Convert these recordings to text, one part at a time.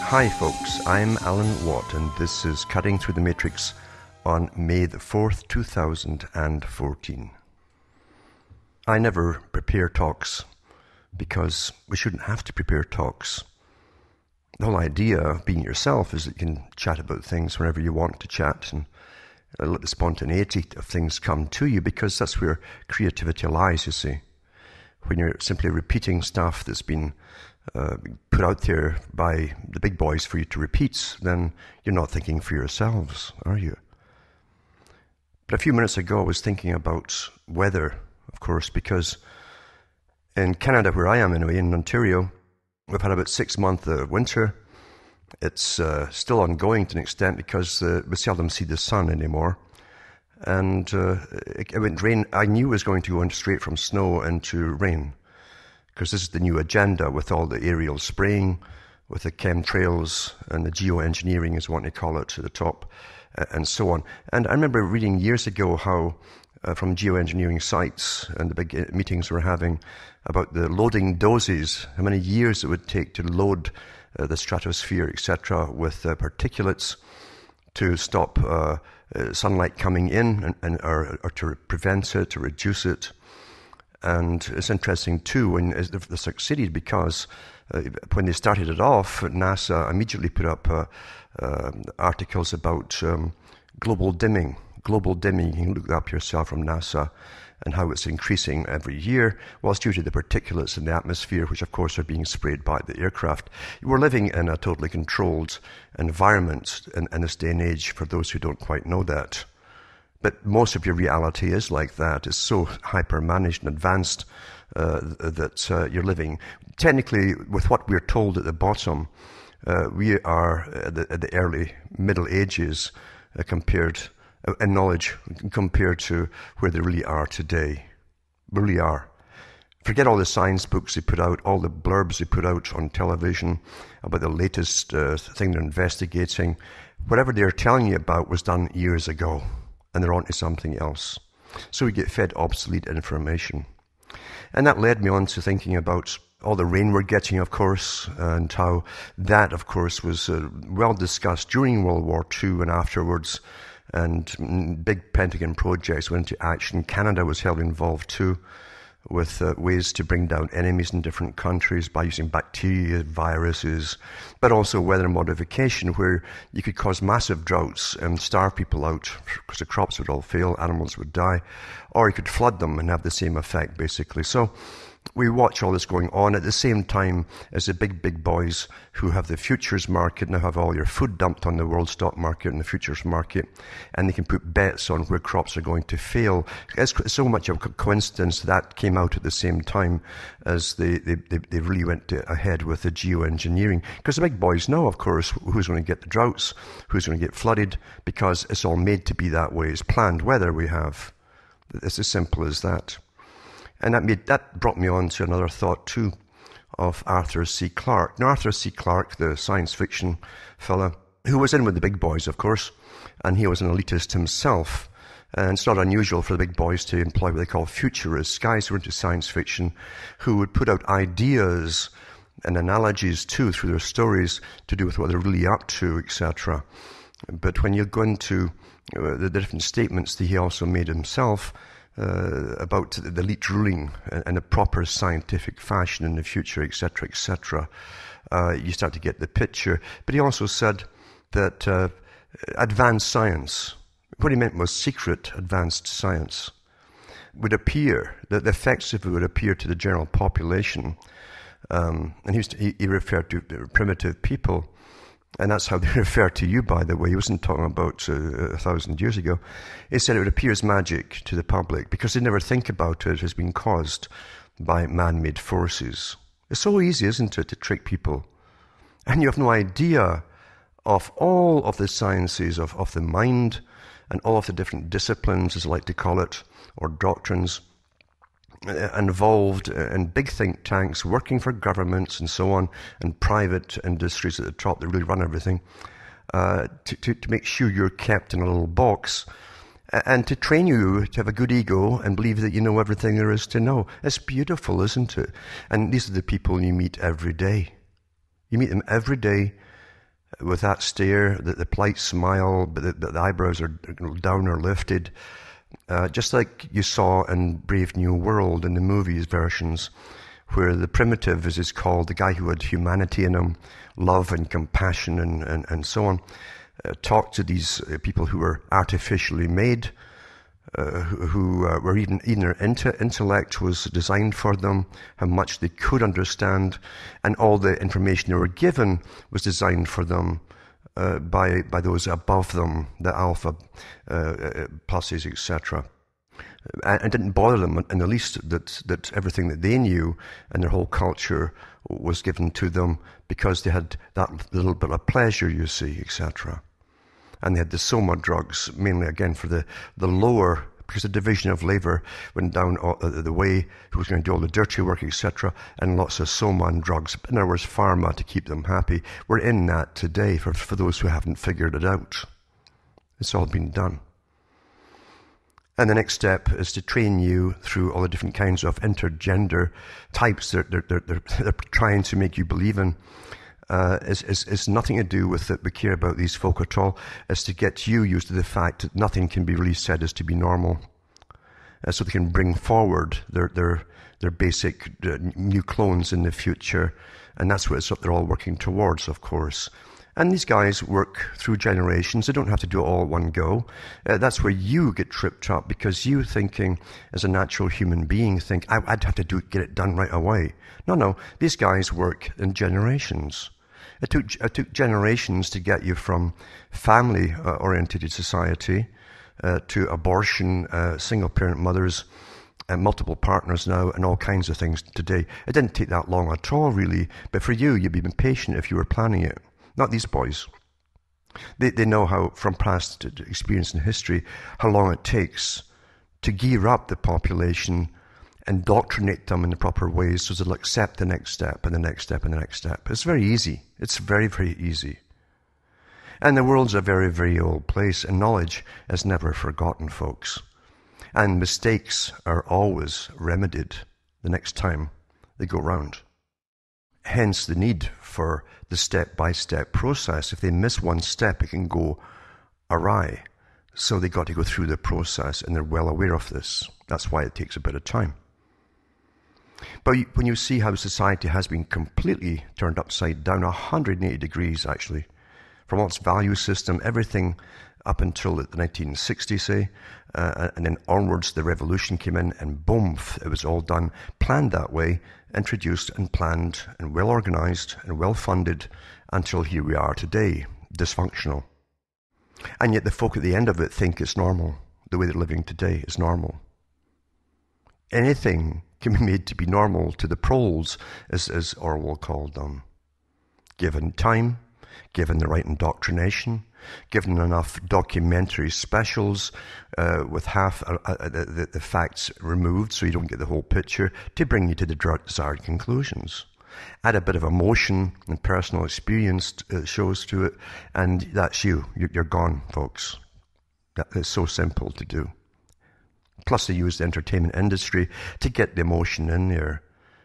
Hi folks, I'm Alan Watt and this is Cutting Through the Matrix on May the 4th, 2014. I never prepare talks because we shouldn't have to prepare talks. The whole idea of being yourself is that you can chat about things whenever you want to chat and let the spontaneity of things come to you, because that's where creativity lies, you see. When you're simply repeating stuff that's been put out there by the big boys for you to repeat, then you're not thinking for yourselves, are you? But a few minutes ago I was thinking about weather, of course, because in Canada, where I am anyway, in Ontario, we've had about 6 months of winter. It's still ongoing to an extent because we seldom see the sun anymore. And it went rain. I knew it was going to go straight from snow into rain, because this is the new agenda with all the aerial spraying, with the chemtrails and the geoengineering is what they call it, to the top, and so on. And I remember reading years ago how from geoengineering sites and the big meetings we're having about the loading doses, how many years it would take to load the stratosphere, etc., with particulates to stop sunlight coming in or to prevent it, to reduce it. And it's interesting too when they succeeded, because when they started it off, NASA immediately put up articles about global dimming. Global dimming, you can look that up yourself from NASA, and how it's increasing every year. Well, it's due to the particulates in the atmosphere, which of course are being sprayed by the aircraft. We're living in a totally controlled environment in this day and age, for those who don't quite know that. But most of your reality is like that. It's so hyper-managed and advanced that you're living. Technically, with what we're told at the bottom, we are at the early Middle Ages in knowledge compared to where they really are today. Really are. Forget all the science books they put out, all the blurbs they put out on television about the latest thing they're investigating. Whatever they're telling you about was done years ago, and they're on to something else. So we get fed obsolete information. And that led me on to thinking about all the rain we're getting, of course, and how that, of course, was well discussed during World War II and afterwards, and big Pentagon projects went into action. Canada was heavily involved too, with ways to bring down enemies in different countries by using bacteria, viruses, but also weather modification, where you could cause massive droughts and starve people out because the crops would all fail, animals would die, or you could flood them and have the same effect, basically. So we watch all this going on at the same time as the big boys who have the futures market now have all your food dumped on the world stock market and the futures market, and they can put bets on where crops are going to fail. It's so much of a coincidence that came out at the same time as they really went ahead with the geoengineering, because the big boys know, of course, who's going to get the droughts, who's going to get flooded, because it's all made to be that way. It's planned weather we have. It's as simple as that. And that brought me on to another thought too, of Arthur C. Clarke. Now, Arthur C. Clarke, the science fiction fella, who was in with the big boys, of course, and he was an elitist himself. And it's not unusual for the big boys to employ what they call futurists, guys who are into science fiction, who would put out ideas and analogies too through their stories to do with what they're really up to, etc. But when you go into the different statements that he also made himself, about the elite ruling in a proper scientific fashion in the future, etc., etc., you start to get the picture. But he also said that advanced science, what he meant was secret advanced science, would appear, that the effects of it would appear to the general population. And he referred to primitive people. And that's how they refer to you, by the way. He wasn't talking about 1,000 years ago. He said it would appear as magic to the public because they never think about it as being caused by man-made forces. It's so easy, isn't it, to trick people? And you have no idea of all of the sciences of the mind and all of the different disciplines, as I like to call it, or doctrines, involved in big think tanks, working for governments and so on, and private industries at the top that really run everything, to make sure you're kept in a little box, and to train you to have a good ego and believe that you know everything there is to know. It's beautiful, isn't it? And these are the people you meet every day. You meet them every day with that stare, the polite smile, but the eyebrows are down or lifted, just like you saw in Brave New World in the movies versions, where the primitive, as it's called, the guy who had humanity in him, love and compassion and so on, talked to these people who were artificially made, who were even their intellect was designed for them, how much they could understand, and all the information they were given was designed for them by those above them, the alpha pluses, etc. And it didn't bother them in the least that everything that they knew and their whole culture was given to them, because they had that little bit of pleasure, you see, etc. And they had the Soma drugs, mainly again for the lower, because the division of labour went down the way, who was going to do all the dirty work, etc., and lots of Soma and drugs. In other words, pharma to keep them happy. We're in that today for those who haven't figured it out. It's all been done. And the next step is to train you through all the different kinds of intergender types they're trying to make you believe in. It's nothing to do with that we care about these folk at all. It's to get you used to the fact that nothing can be really said as to be normal. So they can bring forward their basic new clones in the future. And that's what they're all working towards, of course. And these guys work through generations. They don't have to do it all at one go. That's where you get tripped up, because you thinking, as a natural human being, think, I'd have to get it done right away. No. These guys work in generations. It took generations to get you from family-oriented society to abortion, single-parent mothers, and multiple partners now, and all kinds of things today. It didn't take that long at all, really. But for you, you'd be impatient if you were planning it. Not these boys. They know how, from past experience and history, how long it takes to gear up the population, indoctrinate them in the proper ways so they'll accept the next step and the next step and the next step. It's very easy. It's very, very easy. And the world's a very, very old place, and knowledge is never forgotten, folks. And mistakes are always remedied the next time they go round. Hence the need for the step-by-step process. If they miss one step, it can go awry. So they got to go through the process, and they're well aware of this. That's why it takes a bit of time. But when you see how society has been completely turned upside down, 180 degrees actually, from all its value system, everything up until the 1960s, say, and then onwards the revolution came in, and boom, it was all done, planned that way, introduced and planned and well organized and well funded until here we are today, dysfunctional. And yet the folk at the end of it think it's normal. The way they're living today is normal. Anything can be made to be normal to the Proles, as Orwell called them. Given time, given the right indoctrination, given enough documentary specials with half the facts removed so you don't get the whole picture, to bring you to the desired conclusions. Add a bit of emotion and personal experience shows to it, and that's you. You're gone, folks. That is so simple to do. Plus they use the entertainment industry to get the emotion in there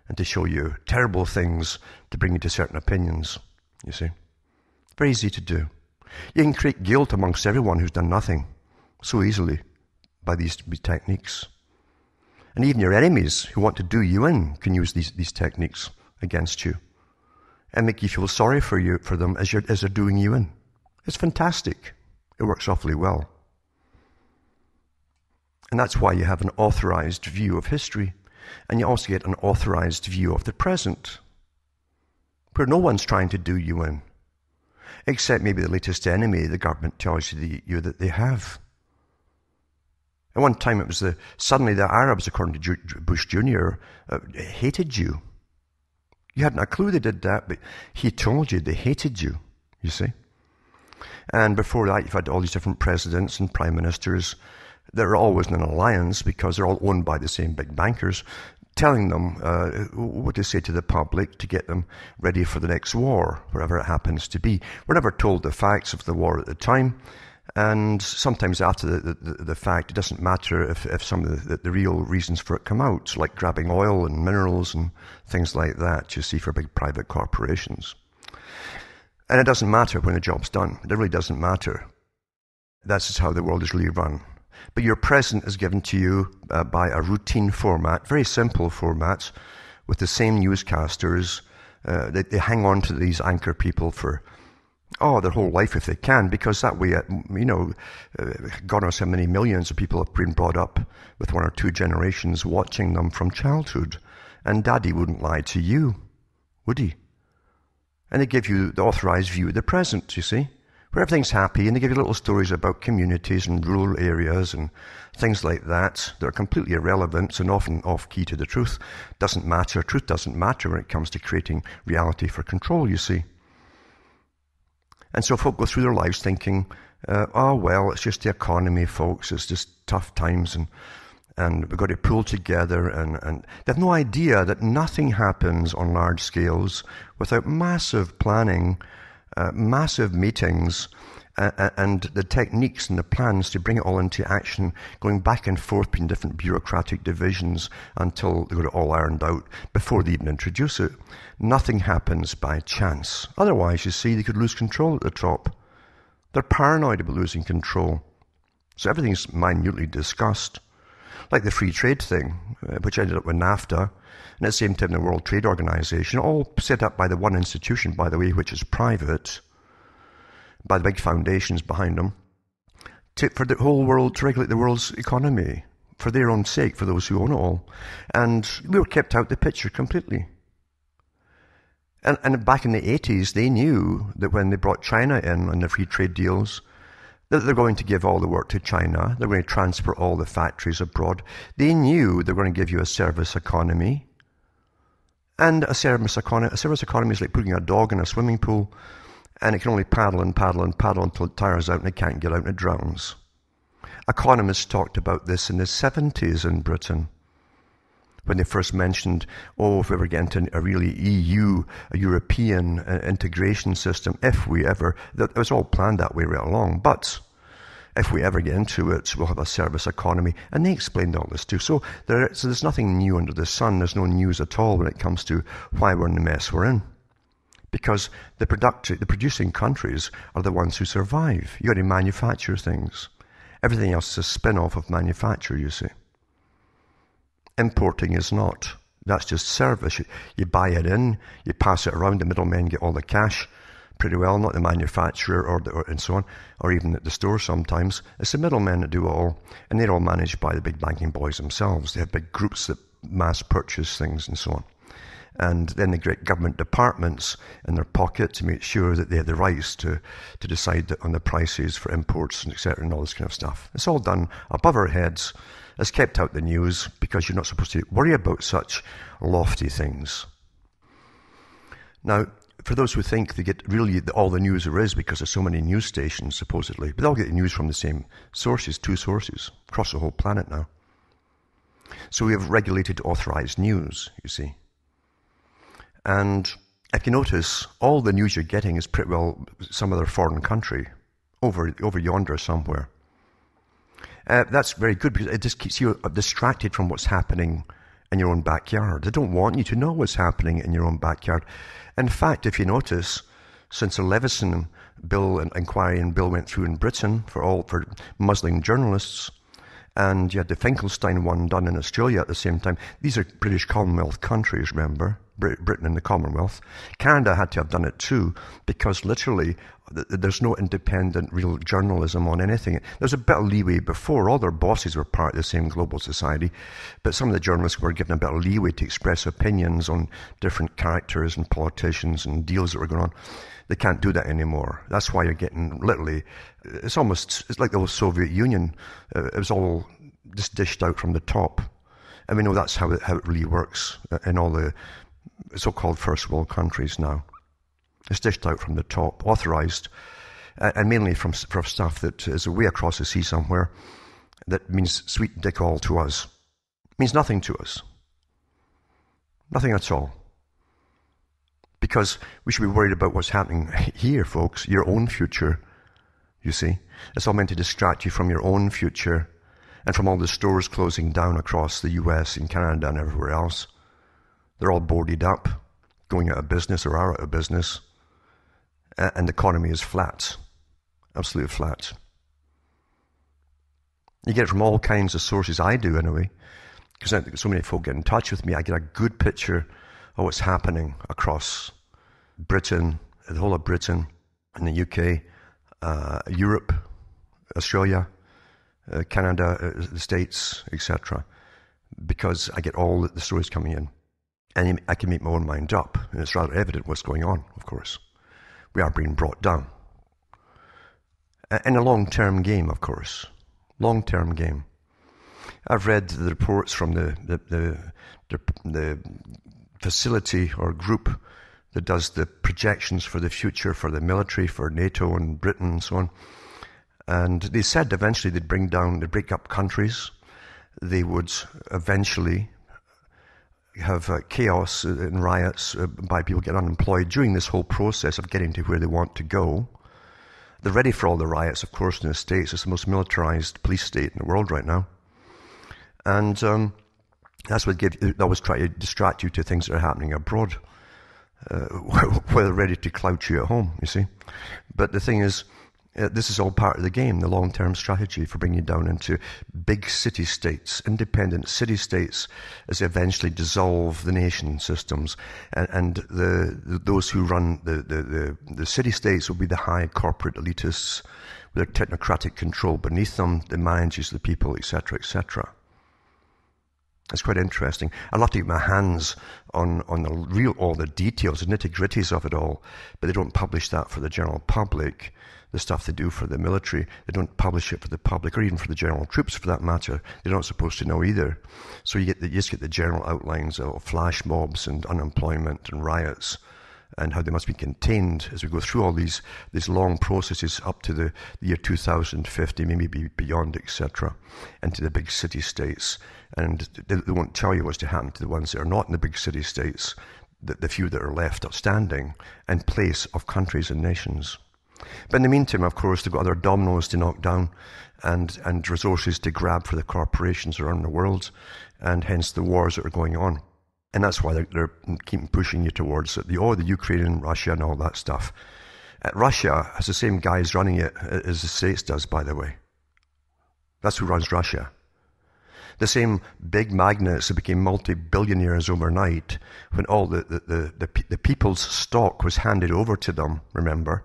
and to show you terrible things to bring you to certain opinions, you see. Very easy to do. You can create guilt amongst everyone who's done nothing so easily by these techniques. And even your enemies who want to do you in can use these techniques against you and make you feel sorry for them as they're doing you in. It's fantastic. It works awfully well. And that's why you have an authorized view of history, and you also get an authorized view of the present, where no one's trying to do you in, except maybe the latest enemy the government tells you that they have. At one time it was suddenly the Arabs, according to Bush Jr., hated you. You hadn't a clue they did that, but he told you they hated you, you see. And before that, you've had all these different presidents and prime ministers that are always in an alliance because they're all owned by the same big bankers, telling them what to say to the public to get them ready for the next war, wherever it happens to be. We're never told the facts of the war at the time, and sometimes after the fact, it doesn't matter if some of the real reasons for it come out, like grabbing oil and minerals and things like that, you see, for big private corporations. And it doesn't matter when the job's done. It really doesn't matter. That's just how the world is really run. But your present is given to you by a routine format, very simple format, with the same newscasters. They hang on to these anchor people for their whole life if they can, because that way, God knows how many millions of people have been brought up with one or two generations watching them from childhood. And Daddy wouldn't lie to you, would he? And they give you the authorized view of the present, you see, where everything's happy, and they give you little stories about communities and rural areas and things like that that are completely irrelevant and often off-key to the truth. Doesn't matter. Truth doesn't matter when it comes to creating reality for control, you see. And so folk go through their lives thinking, it's just the economy, folks. It's just tough times, and we've got to pull together. And they have no idea that nothing happens on large scales without massive planning, massive meetings, and the techniques and the plans to bring it all into action, going back and forth between different bureaucratic divisions until they got it all ironed out before they even introduce it. Nothing happens by chance. Otherwise, you see, they could lose control at the top. They're paranoid about losing control. So everything's minutely discussed. Like the free trade thing, which ended up with NAFTA, and at the same time the World Trade Organization, all set up by the one institution, by the way, which is private, by the big foundations behind them, for the whole world, to regulate the world's economy, for their own sake, for those who own it all. And we were kept out of the picture completely. And back in the 80s, they knew that when they brought China in on the free trade deals, that they're going to give all the work to China. They're going to transfer all the factories abroad. They knew they were going to give you a service economy. And a service economy is like putting a dog in a swimming pool, and it can only paddle and paddle and paddle until it tires out and it can't get out and it drowns. Economists talked about this in the 70s in Britain, when they first mentioned, if we ever get into a really a European integration system, that was all planned that way right along, but if we ever get into it, we'll have a service economy. And they explained all this too. So there's nothing new under the sun. There's no news at all when it comes to why we're in the mess we're in. Because the producing countries are the ones who survive. You got to manufacture things. Everything else is a spin-off of manufacture, you see. Importing is not. That's just service. You buy it in, you pass it around, the middlemen get all the cash pretty well, not the manufacturer and so on, or even at the store sometimes. It's the middlemen that do it all, and they're all managed by the big banking boys themselves. They have big groups that mass purchase things and so on. And then they get government departments in their pocket to make sure that they have the rights to decide on the prices for imports and etc. and all this kind of stuff. It's all done above our heads. It's kept out the news because you're not supposed to worry about such lofty things. Now, for those who think they get really all the news there is because there's so many news stations, supposedly, but they all get the news from the same sources, two sources, across the whole planet now. So we have regulated authorized news, you see. And if you notice, all the news you're getting is pretty well some other foreign country, over yonder somewhere. That's very good because it just keeps you distracted from what's happening in your own backyard. They don't want you to know what's happening in your own backyard. In fact, if you notice, since the Leveson bill and inquiry and bill went through in Britain for Muslim journalists, and you had the Finkelstein one done in Australia at the same time. These are British Commonwealth countries, remember? Britain and the Commonwealth. Canada had to have done it too, because literally there's no independent real journalism on anything. There's a bit of leeway before. All their bosses were part of the same global society, but some of the journalists were given a bit of leeway to express opinions on different characters and politicians and deals that were going on. They can't do that anymore. That's why you're getting literally, it's like the old Soviet Union. It was all just dished out from the top. And we know that's how it really works in all the so-called first world countries now. It's dished out from the top, authorized, and mainly from stuff that is way across the sea somewhere that means sweet dick all to us. It means nothing to us. Nothing at all. Because we should be worried about what's happening here, folks, your own future, you see. It's all meant to distract you from your own future and from all the stores closing down across the US and Canada and everywhere else. They're all boarded up, going out of business or are out of business. and the economy is flat, absolutely flat. You get it from all kinds of sources. I do anyway, because so many folk get in touch with me. I get a good picture of what's happening across Britain, the whole of Britain, and the UK, Europe, Australia, Canada, the States, etc. Because I get all the stories coming in. And I can make my own mind up. And it's rather evident what's going on, of course. We are being brought down. In a long-term game, of course. Long-term game. I've read the reports from the facility or group that does the projections for the future for the military, for NATO and Britain and so on. And they said eventually they'd break up countries. They would eventually have chaos and riots by people getting unemployed during this whole process of getting to where they want to go. They're ready for all the riots, of course, in the States. It's the most militarized police state in the world right now. And that's what they always try to distract you to things that are happening abroad, while they're ready to clout you at home, you see. But the thing is, this is all part of the game, the long-term strategy for bringing you down into big city-states, independent city-states, as they eventually dissolve the nation systems. And those who run the city-states will be the high corporate elitists with their technocratic control beneath them, the manages the people, etc., etc. It's quite interesting. I'd love to get my hands on all the details, the nitty-gritties of it all, but they don't publish that for the general public. The stuff they do for the military, they don't publish it for the public, or even for the general troops for that matter. They're not supposed to know either. So you just get the general outlines of flash mobs and unemployment and riots, and how they must be contained as we go through all these long processes up to the year 2050, maybe beyond, etc., and to the big city-states. And they won't tell you what's to happen to the ones that are not in the big city-states, the few that are left outstanding, in place of countries and nations. But in the meantime, of course, they've got other dominoes to knock down and resources to grab for the corporations around the world, and hence the wars that are going on. And that's why they're keep pushing you towards the Ukraine and Russia and all that stuff. Russia has the same guys running it as the States does, by the way. That's who runs Russia. The same big magnates that became multi-billionaires overnight when all the people's stock was handed over to them, remember?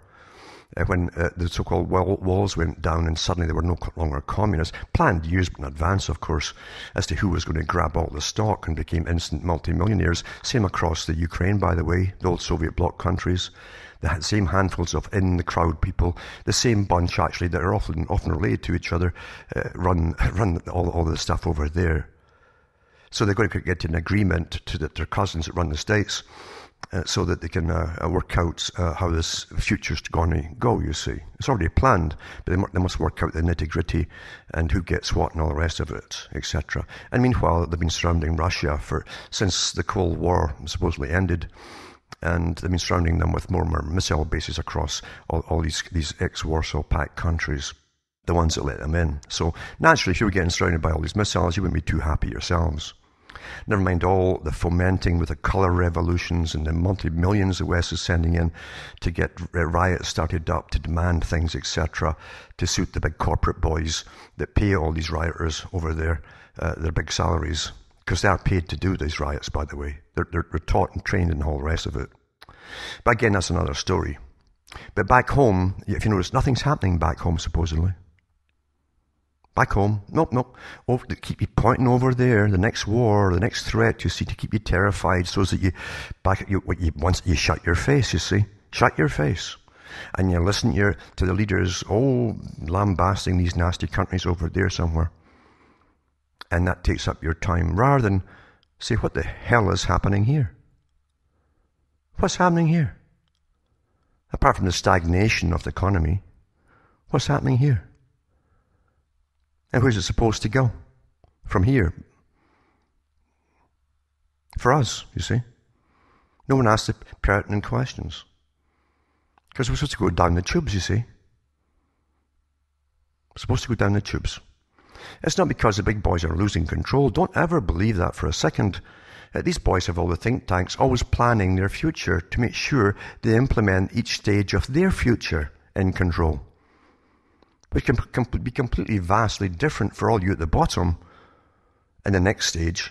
When the so-called walls went down and suddenly they were no longer communists, planned years in advance, of course, as to who was going to grab all the stock and became instant multimillionaires. Same across the Ukraine, by the way, the old Soviet bloc countries. The same handfuls of in-the-crowd people, the same bunch actually that are often related to each other, run all the stuff over there. So they're going to get to an agreement to their cousins that run the States, so that they can work out how this future's going to go, you see. It's already planned, but they must work out the nitty-gritty and who gets what and all the rest of it, etc. And meanwhile, they've been surrounding Russia since the Cold War supposedly ended, and they've been surrounding them with more and more missile bases across all these ex-Warsaw Pact countries, the ones that let them in. So naturally, if you were getting surrounded by all these missiles, you wouldn't be too happy yourselves. Never mind all the fomenting with the colour revolutions and the multi-millions the West is sending in to get riots started up, to demand things, etc., to suit the big corporate boys that pay all these rioters over there their big salaries, because they are paid to do these riots, by the way. They're taught and trained and all the rest of it. But again, that's another story. But back home, if you notice, nothing's happening back home, supposedly. Back home, nope. Oh, they keep you pointing over there, the next war, the next threat, you see, to keep you terrified, so that once you shut your face, you see. Shut your face. And you listen to the leaders, lambasting these nasty countries over there somewhere. And that takes up your time, rather than say, what the hell is happening here? What's happening here? Apart from the stagnation of the economy, what's happening here? And where's it supposed to go? From here. For us, you see. No one asks the pertinent questions. Because we're supposed to go down the tubes, you see. We're supposed to go down the tubes. It's not because the big boys are losing control. Don't ever believe that for a second. These boys have all the think tanks always planning their future to make sure they implement each stage of their future in control. Which can be completely vastly different for all you at the bottom in the next stage.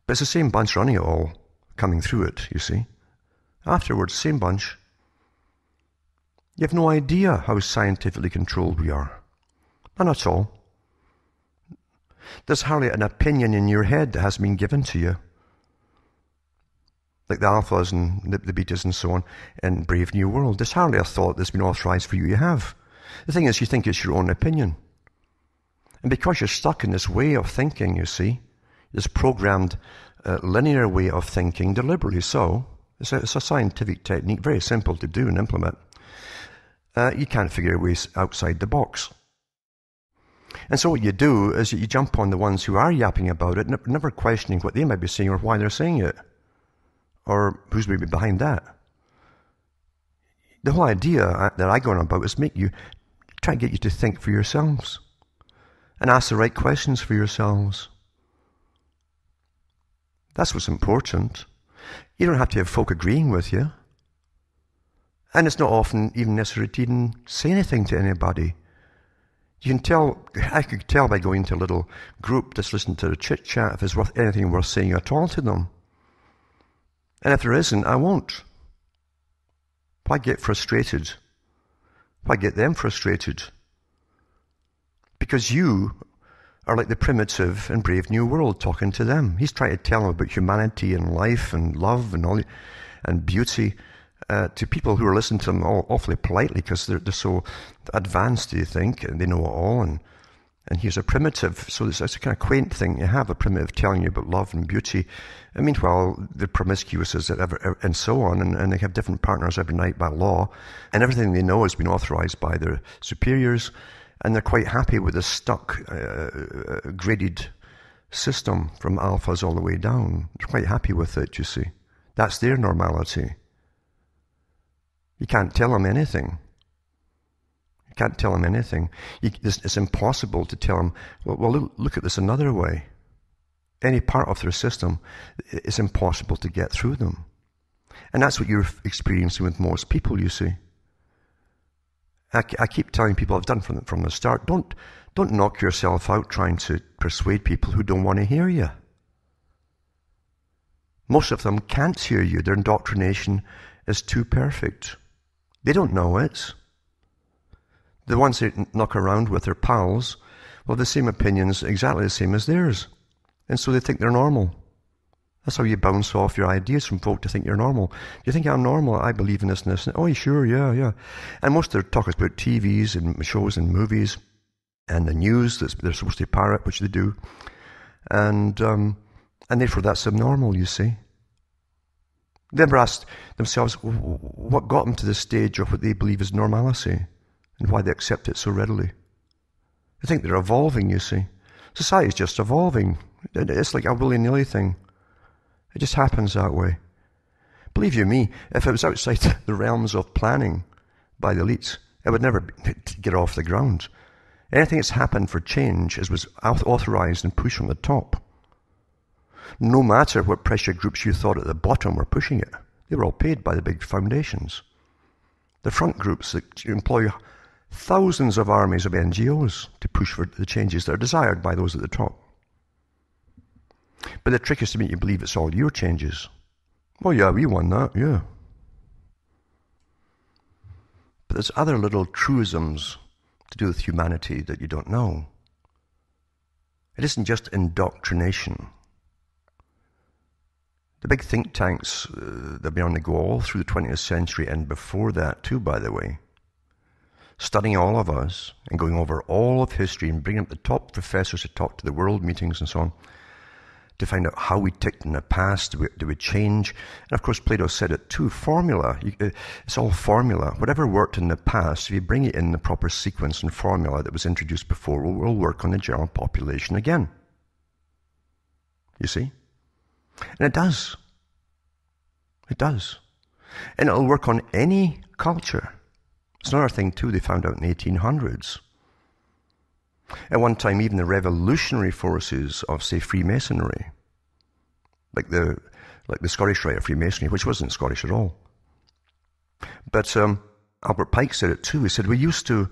But it's the same bunch running it all, coming through it, you see. Afterwards, same bunch. You have no idea how scientifically controlled we are. None at all. There's hardly an opinion in your head that has been given to you. Like the alphas and the betas and so on in Brave New World. There's hardly a thought that's been authorized for you to have. The thing is, you think it's your own opinion. And because you're stuck in this way of thinking, you see, this programmed linear way of thinking, deliberately so, it's a scientific technique, very simple to do and implement. You can't figure your way outside the box. And so what you do is you jump on the ones who are yapping about it, never questioning what they might be saying or why they're saying it, or who's maybe behind that. The whole idea that I go on about is try to get you to think for yourselves and ask the right questions for yourselves. That's what's important. You don't have to have folk agreeing with you. And it's not often even necessary to even say anything to anybody. I could tell by going to a little group, just listen to the chit-chat, if it's anything worth saying at all to them. And if there isn't, I won't. Why get frustrated? Why get them frustrated? Because you are like the primitive and Brave New World talking to them. He's trying to tell them about humanity and life and love and all and beauty to people who are listening to them all awfully politely because they're so advanced, do you think, and they know it all. And he's a primitive, so it's a kind of quaint thing. You have a primitive telling you about love and beauty. I mean, well, they're promiscuous and so on, and they have different partners every night by law, and everything they know has been authorized by their superiors, and they're quite happy with this stuck, graded system from alphas all the way down. They're quite happy with it, you see. That's their normality. You can't tell them anything. You can't tell them anything. It's impossible to tell them, well, look at this another way. Any part of their system, it's impossible to get through them. And that's what you're experiencing with most people, you see. I keep telling people, I've done from the start, don't knock yourself out trying to persuade people who don't want to hear you. Most of them can't hear you. Their indoctrination is too perfect. They don't know it. The ones they knock around with their pals will have the same opinions, exactly the same as theirs. And so they think they're normal. That's how you bounce off your ideas from folk to think you're normal. You think I'm normal? I believe in this and this. Oh, sure, yeah. And most of their talk is about TVs and shows and movies and the news that they're supposed to parrot, which they do. And therefore that's abnormal, you see. They never asked themselves what got them to this stage of what they believe is normalcy and why they accept it so readily. They think they're evolving, you see. Society's just evolving. It's like a willy-nilly thing. It just happens that way. Believe you me, if it was outside the realms of planning by the elites, it would never get off the ground. Anything that's happened for change was authorized and pushed from the top. No matter what pressure groups you thought at the bottom were pushing it, they were all paid by the big foundations. The front groups that employ thousands of armies of NGOs to push for the changes that are desired by those at the top. But the trick is to make you believe it's all your changes. Well, yeah, we won that, yeah. But there's other little truisms to do with humanity that you don't know. It isn't just indoctrination. The big think tanks that have been on the go all through the 20th century and before that too, by the way, studying all of us and going over all of history and bringing up the top professors to talk to the world meetings and so on, to find out how we ticked in the past, do we change? And of course, Plato said it too, formula. It's all formula. Whatever worked in the past, if you bring it in the proper sequence and formula that was introduced before, will work on the general population again. You see? And it does. It does. And it'll work on any culture. It's another thing too they found out in the 1800s. At one time, even the revolutionary forces of, say, Freemasonry, like the Scottish Rite of Freemasonry, which wasn't Scottish at all. But Albert Pike said it too. He said we used to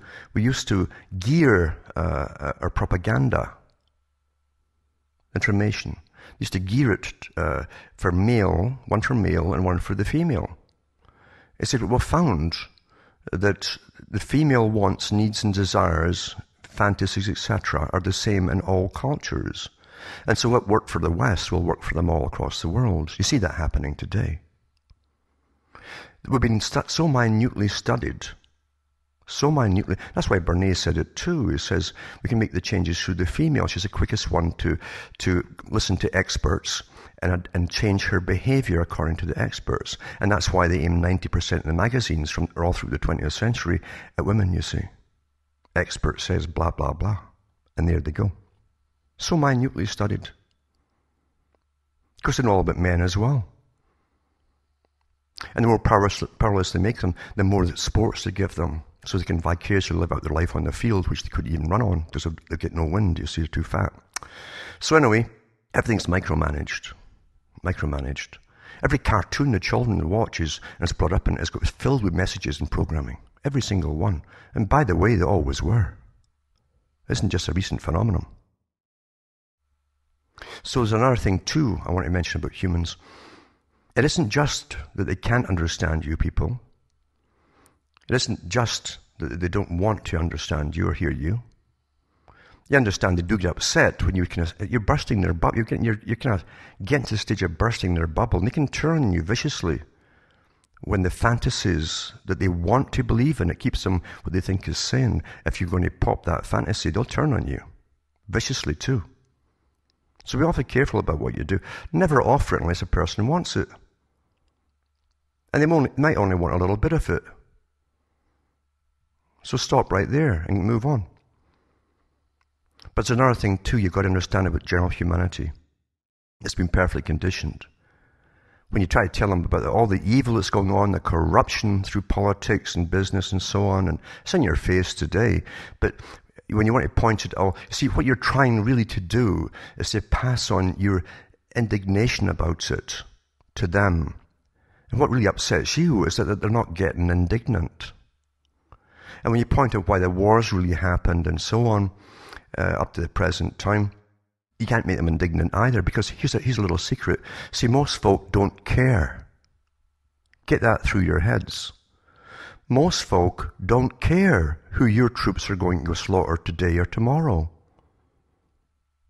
gear our propaganda information. We used to gear it for male, one for male and one for the female. He said we found that the female wants, needs and desires, fantasies, etc. are the same in all cultures. And so what worked for the West will work for them all across the world. You see that happening today. We've been so minutely studied. So minutely. That's why Bernays said it too. He says we can make the changes through the female. She's the quickest one to listen to experts and change her behaviour according to the experts. And that's why they aim 90% of the magazines from all through the 20th century at women, you see. Expert says blah, blah, blah. And there they go. So minutely studied. Of course, they know all about men as well. And the more powerless they make them, the more sports they give them, so they can vicariously live out their life on the field, which they couldn't even run on, because they get no wind, you see, they're too fat. So anyway, everything's micromanaged. Every cartoon the children watch is brought up and it's filled with messages and programming. Every single one. And by the way, they always were. It isn't just a recent phenomenon. So there's another thing too I want to mention about humans. It isn't just that they can't understand you people. It isn't just that they don't want to understand you or hear you. You understand they do get upset when you're bursting their bubble. You're kind of getting to the stage of bursting their bubble, and they can turn on you viciously when the fantasies that they want to believe in, it keeps them what they think is sin. If you're going to pop that fantasy, they'll turn on you viciously too. So be awfully careful about what you do. Never offer it unless a person wants it. And they might only want a little bit of it. So stop right there and move on. But there's another thing too you've got to understand about general humanity. It's been perfectly conditioned. When you try to tell them about all the evil that's going on, the corruption through politics and business and so on, and it's in your face today, but when you want to point it out, see, what you're trying really to do is to pass on your indignation about it to them. And what really upsets you is that they're not getting indignant. And when you point out why the wars really happened and so on, up to the present time, you can't make them indignant either, because here's a little secret. See, most folk don't care. Get that through your heads. Most folk don't care who your troops are going to go slaughter today or tomorrow.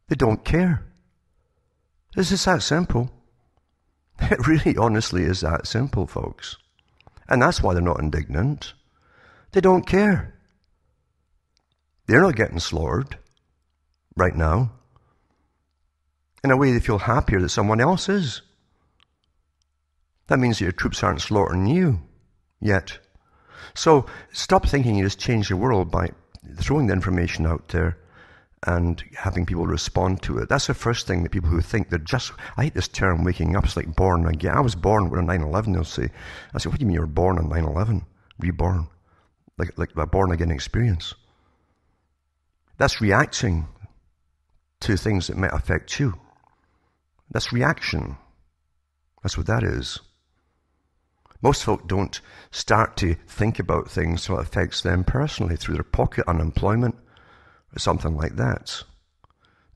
They don't care. This is that simple. It really honestly is that simple, folks. And that's why they're not indignant. They don't care. They're not getting slaughtered right now. In a way, they feel happier that someone else is. That means that your troops aren't slaughtering you yet. So stop thinking you just change the world by throwing the information out there and having people respond to it. That's the first thing that people who think they're just, I hate this term, waking up. It's like born again. I was born on 9/11, they'll say. I say, what do you mean you were born on 9/11? Reborn. Like a born again experience. That's reacting to things that might affect you. That's reaction. That's what that is. Most folk don't start to think about things until it affects them personally through their pocket unemployment or something like that.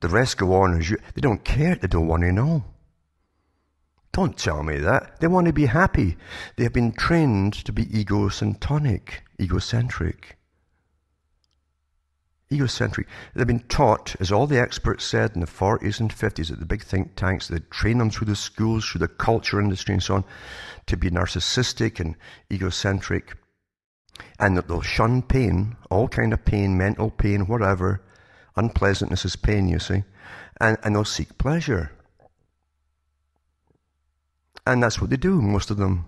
The rest go on as you. They don't care. They don't want to know. Don't tell me that. They want to be happy. They have been trained to be egocentric. They've been taught, as all the experts said in the 40s and 50s at the big think tanks, they train them through the schools, through the culture industry and so on, to be narcissistic and egocentric, and that they'll shun pain, all kind of pain, mental pain, whatever. Unpleasantness is pain, you see, and they'll seek pleasure. And that's what they do, most of them.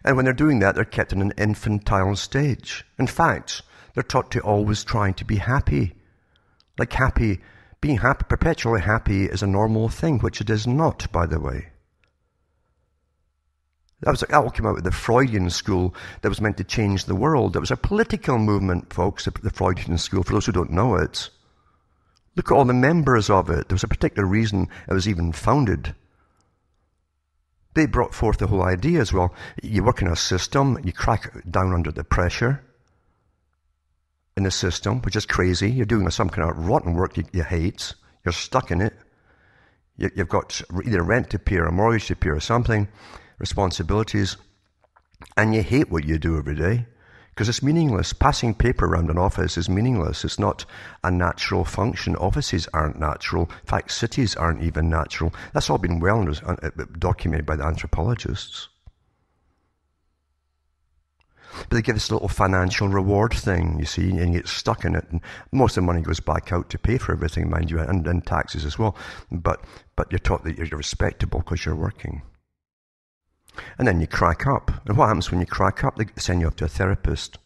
And when they're doing that, they're kept in an infantile stage. In fact, they're taught to always try to be happy. Like happy, being happy, perpetually happy is a normal thing, which it is not, by the way. That all came out of the Freudian school that was meant to change the world. It was a political movement, folks, the Freudian school, for those who don't know it. Look at all the members of it. There was a particular reason it was even founded. They brought forth the whole idea as well. You work in a system, you crack down under the pressure in the system, which is crazy. You're doing some kind of rotten work you hate. You're stuck in it. You've got either rent to pay or a mortgage to pay or something, responsibilities, and you hate what you do every day because it's meaningless. Passing paper around an office is meaningless. It's not a natural function. Offices aren't natural. In fact, cities aren't even natural. That's all been well documented by the anthropologists. But they give this little financial reward thing, you see, and you get stuck in it. And most of the money goes back out to pay for everything, mind you, and taxes as well. But you're taught that you're respectable because you're working. And then you crack up. And what happens when you crack up? They send you off to a therapist.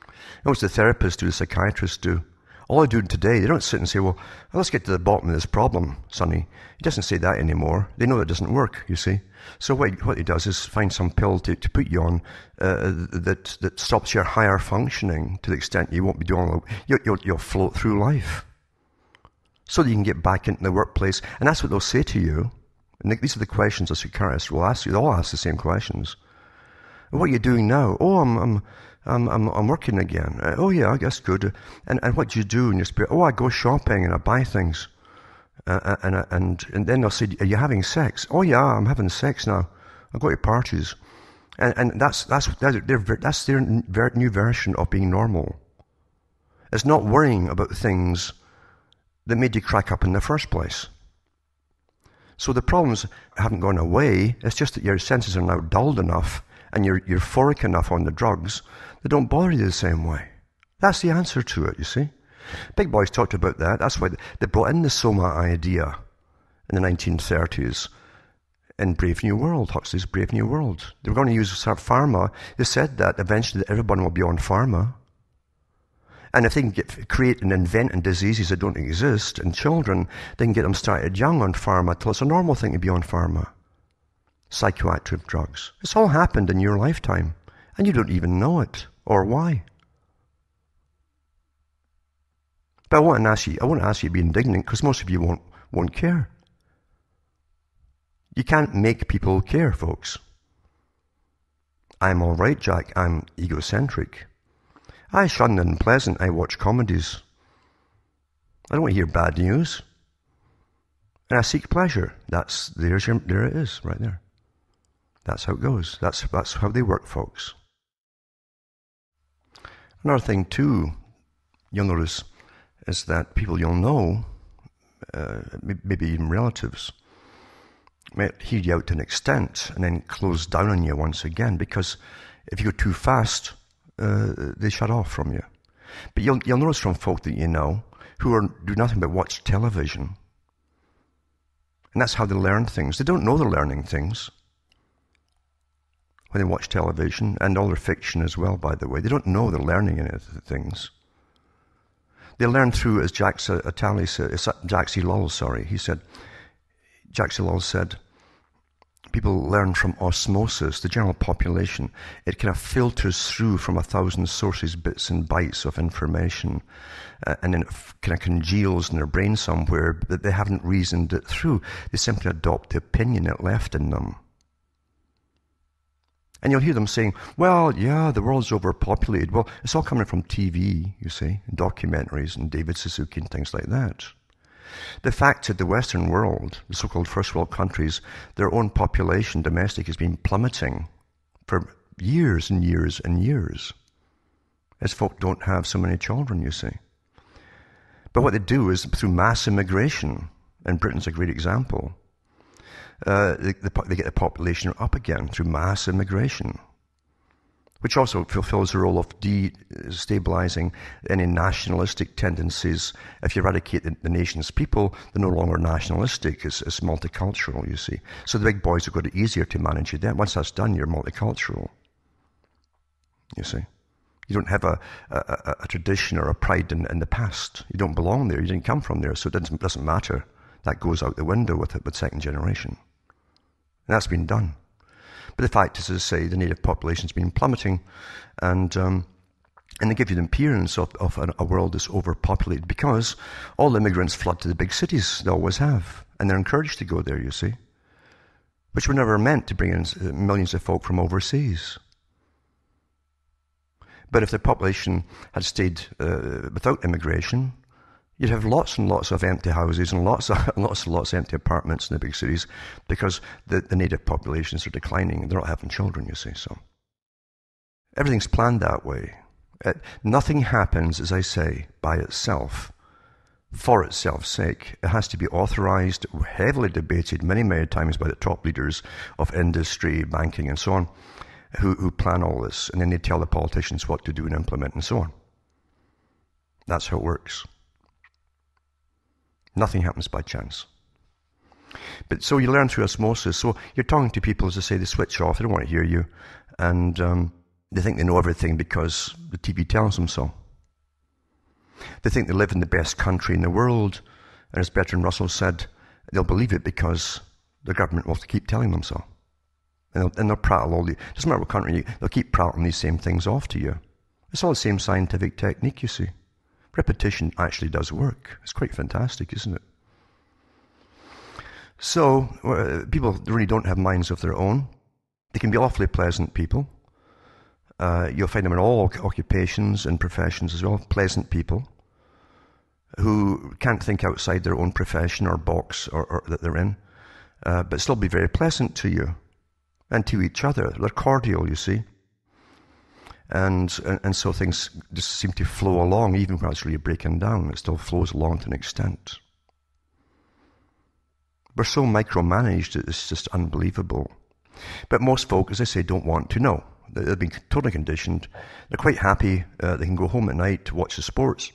And what's the therapist do, the psychiatrist do? All they do today, they don't sit and say, well, let's get to the bottom of this problem, Sonny. He doesn't say that anymore. They know it doesn't work, you see. So what he does is find some pill to put you on that stops your higher functioning to the extent you won't be doing you'll float through life. So that you can get back into the workplace. And that's what they'll say to you. And these are the questions a psychiatrist will ask you. They'll all ask the same questions. And what are you doing now? Oh, I'm working again. Oh yeah, I guess good. And what do you do in your spirit? Oh, I go shopping and I buy things. And then they'll say, are you having sex? Oh yeah, I'm having sex now. I go to parties. And that's their new version of being normal. It's not worrying about things that made you crack up in the first place. So the problems haven't gone away. It's just that your senses are now dulled enough and you're euphoric enough on the drugs, they don't bother you the same way. That's the answer to it, you see. Big boys talked about that. That's why they brought in the Soma idea in the 1930s in Brave New World, Huxley's Brave New World. They were going to use pharma. They said that eventually everyone will be on pharma. And if they can create and invent diseases that don't exist in children, they can get them started young on pharma till it's a normal thing to be on pharma. Psychoactive drugs. It's all happened in your lifetime, and you don't even know it, or why. But I won't ask you to be indignant, because most of you won't care. You can't make people care, folks. I'm all right, Jack. I'm egocentric. I shun the unpleasant. I watch comedies. I don't want to hear bad news. And I seek pleasure. There it is, right there. That's how it goes. That's how they work, folks. Another thing, too, you'll notice, is that people you'll know, maybe even relatives, might hear you out to an extent and then close down on you once again, because if you go too fast, they shut off from you. But you'll notice from folk that you know who do nothing but watch television. And that's how they learn things. They don't know they're learning things when they watch television, and all their fiction as well, by the way. They don't know they're learning any of the things. They learn through, as Jacques Attali said, Jacques Ellul said, people learn from osmosis, the general population. It kind of filters through from 1,000 sources, bits and bytes of information, and then it kind of congeals in their brain somewhere, but they haven't reasoned it through. They simply adopt the opinion it left in them. And you'll hear them saying, well, yeah, the world's overpopulated. Well, it's all coming from TV, you see, and documentaries and David Suzuki and things like that. The fact that the Western world, the so-called first world countries, their own population, domestic, has been plummeting for years and years and years, as folk don't have so many children, you see. But what they do is through mass immigration, and Britain's a great example, they get the population up again through mass immigration, which also fulfills the role of destabilizing any nationalistic tendencies. If you eradicate the nation's people, they're no longer nationalistic, it's multicultural, you see. So the big boys have got it easier to manage you then. Once that's done, you're multicultural, you see. You don't have a tradition or a pride in the past. You don't belong there, you didn't come from there, so it doesn't matter. That goes out the window with second generation. And that's been done. But the fact is, as I say, the native population's been plummeting, and And they give you the appearance of a world that's overpopulated because all immigrants flood to the big cities. They always have. And they're encouraged to go there, you see. Which were never meant to bring in millions of folk from overseas. But if the population had stayed without immigration, you'd have lots and lots of empty houses and lots of empty apartments in the big cities because the native populations are declining and they're not having children, you see. So everything's planned that way. Nothing happens, as I say, by itself, for itself's sake. It has to be authorized, heavily debated many, many times by the top leaders of industry, banking, and so on, who plan all this, and then they tell the politicians what to do and implement, and so on. That's how it works. Nothing happens by chance. But so you learn through osmosis. So you're talking to people, as I say, they switch off, they don't want to hear you, and they think they know everything because the TV tells them so. They think they live in the best country in the world, and as Bertrand Russell said, they'll believe it because the government will keep telling them so. And they'll prattle doesn't matter what country they'll keep prattling these same things off to you. It's all the same scientific technique, you see. Repetition actually does work. It's quite fantastic, isn't it? So, people really don't have minds of their own. They can be awfully pleasant people. You'll find them in all occupations and professions as well, pleasant people who can't think outside their own profession or box or that they're in, but still be very pleasant to you and to each other. They're cordial, you see. And so things just seem to flow along, even when it's really breaking down. It still flows along to an extent. We're so micromanaged, it's just unbelievable. But most folk, as I say, don't want to know. They've been totally conditioned. They're quite happy. They can go home at night to watch the sports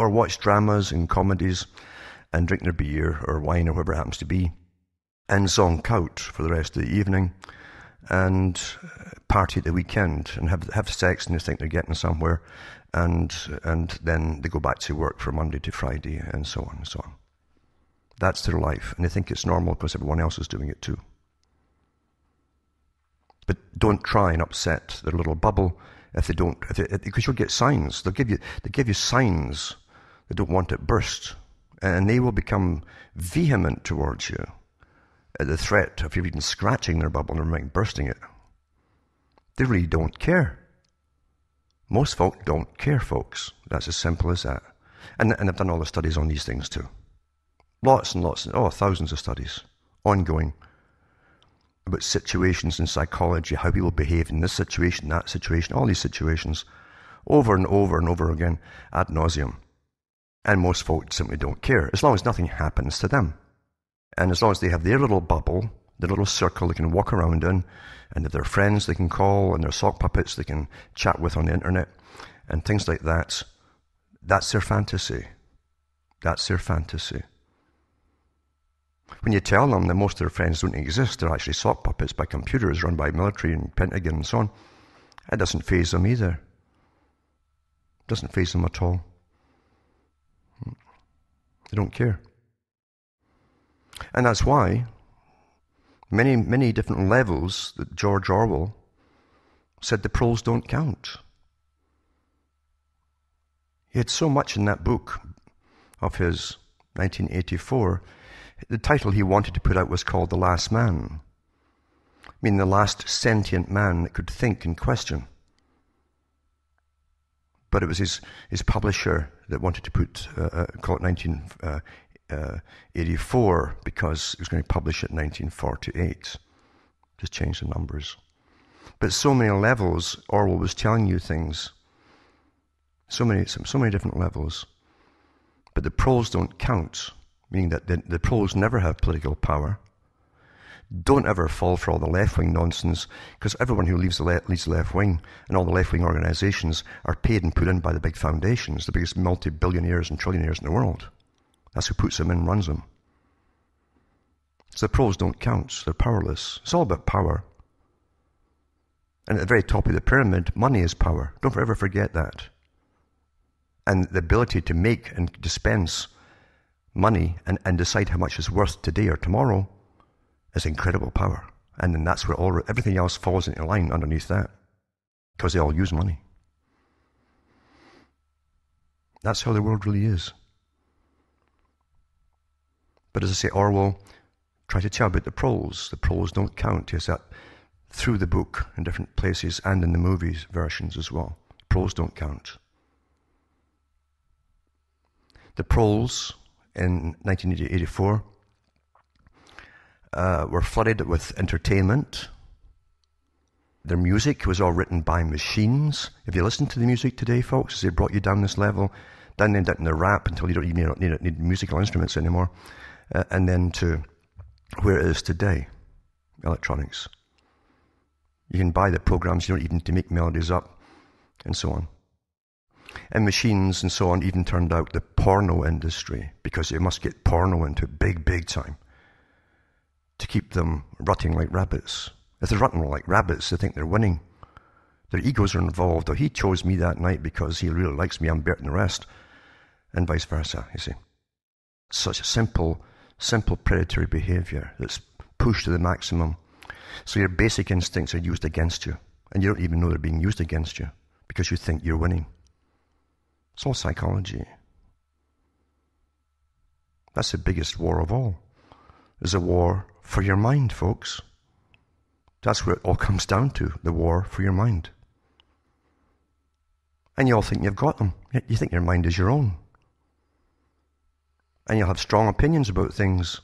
or watch dramas and comedies and drink their beer or wine or whatever it happens to be and zonk out for the rest of the evening and party at the weekend and have sex and they think they're getting somewhere and then they go back to work from Monday to Friday and so on and so on. That's their life, and they think it's normal because everyone else is doing it too. But don't try and upset their little bubble because you'll get signs. They give you signs. They don't want it burst, and they will become vehement towards you at the threat of you even scratching their bubble and bursting it. They really don't care. Most folk don't care, folks. That's as simple as that. And I've done all the studies on these things too. Lots and lots, thousands of studies, ongoing, about situations in psychology, how people behave in this situation, that situation, all these situations, over and over and over again, ad nauseum. And most folk simply don't care, as long as nothing happens to them. And as long as they have their little bubble, their little circle they can walk around in, and if they're friends they can call, and their sock puppets they can chat with on the internet, and things like that, that's their fantasy. That's their fantasy. When you tell them that most of their friends don't exist, they're actually sock puppets by computers run by military and Pentagon and so on, it doesn't faze them either. It doesn't faze them at all. They don't care. And that's why many, many different levels that George Orwell said the proles don't count. He had so much in that book of his, 1984, the title he wanted to put out was called The Last Man. I mean, the last sentient man that could think and question. But it was his publisher that wanted to call it 1984 because he was going to publish it in 1948. Just change the numbers. But so many levels, Orwell was telling you things. So many different levels. But the proles don't count. Meaning that the proles never have political power. Don't ever fall for all the left-wing nonsense, because everyone who leads the left wing and all the left-wing organizations are paid and put in by the big foundations, the biggest multi-billionaires and trillionaires in the world. That's who puts them in and runs them. So the proles don't count. They're powerless. It's all about power. And at the very top of the pyramid, money is power. Don't ever forget that. And the ability to make and dispense money and decide how much is worth today or tomorrow is incredible power. And then that's where everything else falls into line underneath that. Because they all use money. That's how the world really is. But as I say, Orwell tried to tell about the Proles. The Proles don't count. He has that through the book in different places and in the movies versions as well. Proles don't count. The Proles in 1984 were flooded with entertainment. Their music was all written by machines. If you listen to the music today, folks, as they brought you down this level, down into the rap until you don't even need musical instruments anymore, and then to where it is today, electronics. You can buy the programs, you don't even need to make melodies up, and so on. And machines and so on even turned out the porno industry, because they must get porno into big time to keep them rutting like rabbits. If they're rutting like rabbits, they think they're winning. Their egos are involved. Oh, he chose me that night because he really likes me, I'm better than the rest. And vice versa, you see. Such a simple predatory behavior that's pushed to the maximum. So your basic instincts are used against you, and you don't even know they're being used against you because you think you're winning. It's all psychology. That's the biggest war of all. It's a war for your mind, folks. That's where it all comes down to, the war for your mind. And you all think you've got them. You think your mind is your own. And you'll have strong opinions about things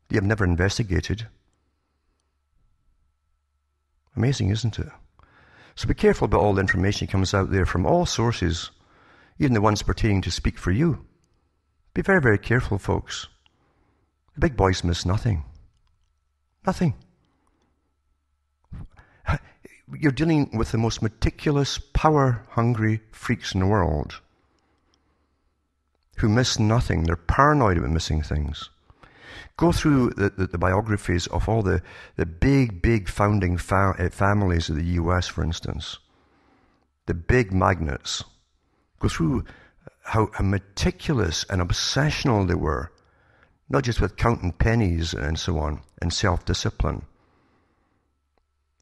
that you've never investigated. Amazing, isn't it? So be careful about all the information that comes out there from all sources, even the ones pertaining to speak for you. Be very, very careful, folks. The big boys miss nothing. Nothing. You're dealing with the most meticulous, power-hungry freaks in the world who miss nothing. They're paranoid about missing things. Go through the biographies of all the big founding families of the US, for instance. The big magnates. Go through how meticulous and obsessional they were, not just with counting pennies and so on, and self-discipline,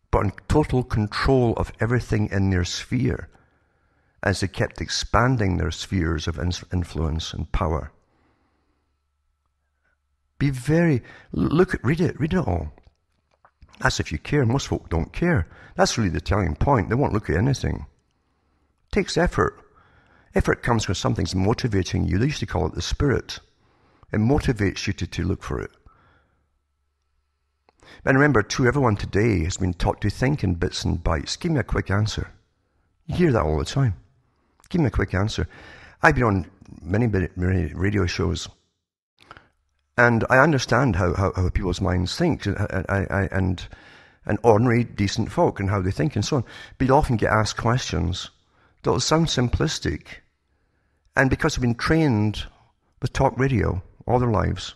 but in total control of everything in their sphere as they kept expanding their spheres of influence and power. Read it all. That's if you care. Most folk don't care. That's really the telling point. They won't look at anything. It takes effort. Effort comes when something's motivating you. They used to call it the spirit. It motivates you to look for it. And remember, too, everyone today has been taught to think in bits and bytes. Give me a quick answer. You hear that all the time. Give me a quick answer. I've been on many radio shows, and I understand how people's minds think, and ordinary, decent folk, and how they think, and so on. But you often get asked questions that will sound simplistic, and because they've been trained with talk radio all their lives,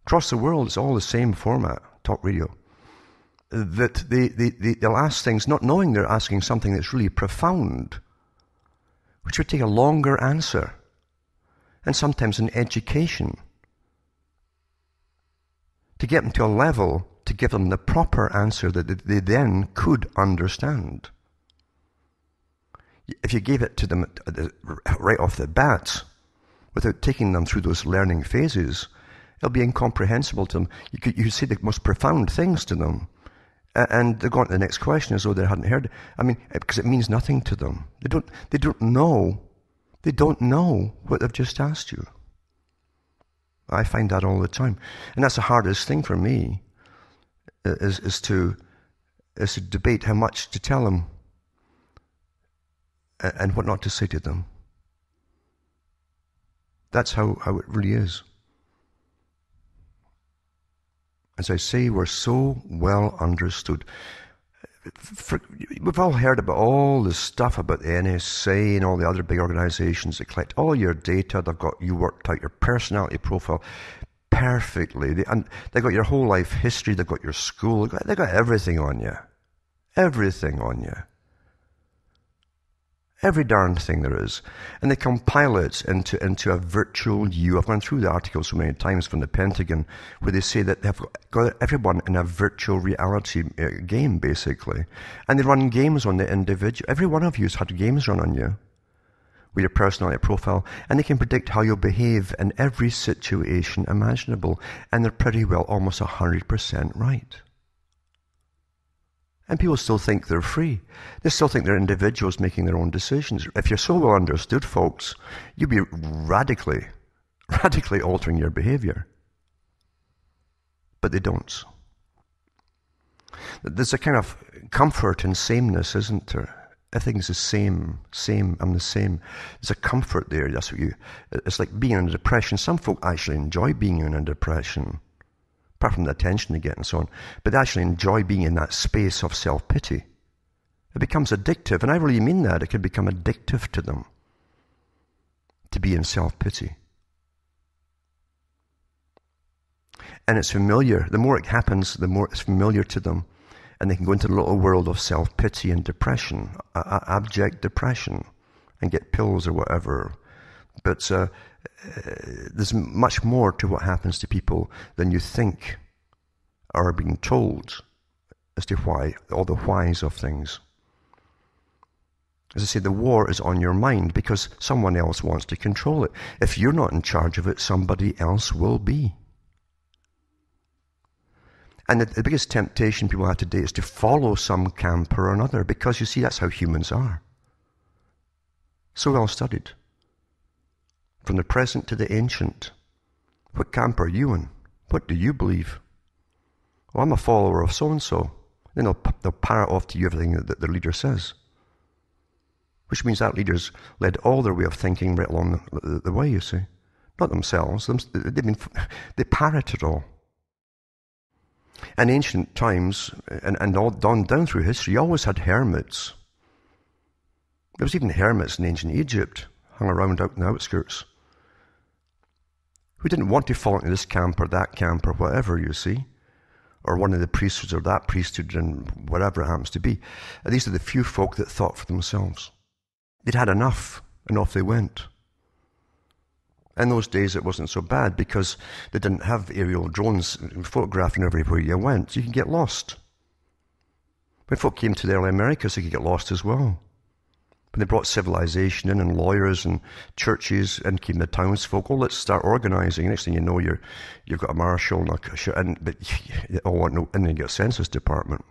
across the world, it's all the same format, talk radio, that they'll ask things not knowing they're asking something that's really profound, which would take a longer answer, and sometimes an education, to get them to a level to give them the proper answer that they then could understand. If you gave it to them right off the bat, without taking them through those learning phases, it'll be incomprehensible to them. You could say the most profound things to them, and they go on to the next question as though they hadn't heard it. I mean, because it means nothing to them. They don't know what they've just asked you. I find that all the time, and that's the hardest thing for me, is to debate how much to tell them and what not to say to them. That's how it really is. As I say, we're so well understood. We've all heard about all this stuff about the NSA and all the other big organizations that collect all your data. They've got you worked out your personality profile perfectly. They've got your whole life history. They've got your school. They've got everything on you. Everything on you. Every darn thing there is. And they compile it into a virtual you. I've gone through the articles so many times from the Pentagon where they say that they've got everyone in a virtual reality game, basically. And they run games on the individual. Every one of you has had games run on you with your personality profile, and they can predict how you'll behave in every situation imaginable, and they're pretty well almost 100% right. And people still think they're free. They still think they're individuals making their own decisions. If you're so well understood, folks, you'll be radically altering your behavior. But they don't. There's a kind of comfort in sameness, isn't there? Everything's the same, I'm the same. There's a comfort there. That's what it's like being in a depression. Some folk actually enjoy being in a depression, apart from the attention they get and so on, but they actually enjoy being in that space of self-pity. It becomes addictive, and I really mean that. It can become addictive to them to be in self-pity. And it's familiar. The more it happens, the more it's familiar to them. And they can go into the little world of self-pity and depression, abject depression, and get pills or whatever. But there's much more to what happens to people than you think or are being told as to why, all the whys of things. As I say, the war is on your mind because someone else wants to control it. If you're not in charge of it, somebody else will be. And the biggest temptation people have today is to follow some camp or another, because you see, that's how humans are. So well studied. From the present to the ancient. What camp are you in? What do you believe? Well, I'm a follower of so-and-so. Then they'll parrot off to you everything that their leader says. Which means that leader's led all their way of thinking right along the way, you see. Not themselves. They parrot it all. In ancient times, and all down through history, you always had hermits. There was even hermits in ancient Egypt, hung around out in the outskirts, who didn't want to fall into this camp or that camp or whatever, you see, or one of the priesthoods or that priesthood and whatever it happens to be. And these are the few folk that thought for themselves. They'd had enough, and off they went. In those days, it wasn't so bad because they didn't have aerial drones photographing everywhere you went. You could get lost. When folk came to the early Americas, they could get lost as well. When they brought civilization in and lawyers and churches and came the townsfolk, let's start organizing. Next thing you know, you've got a marshal and you get a census department.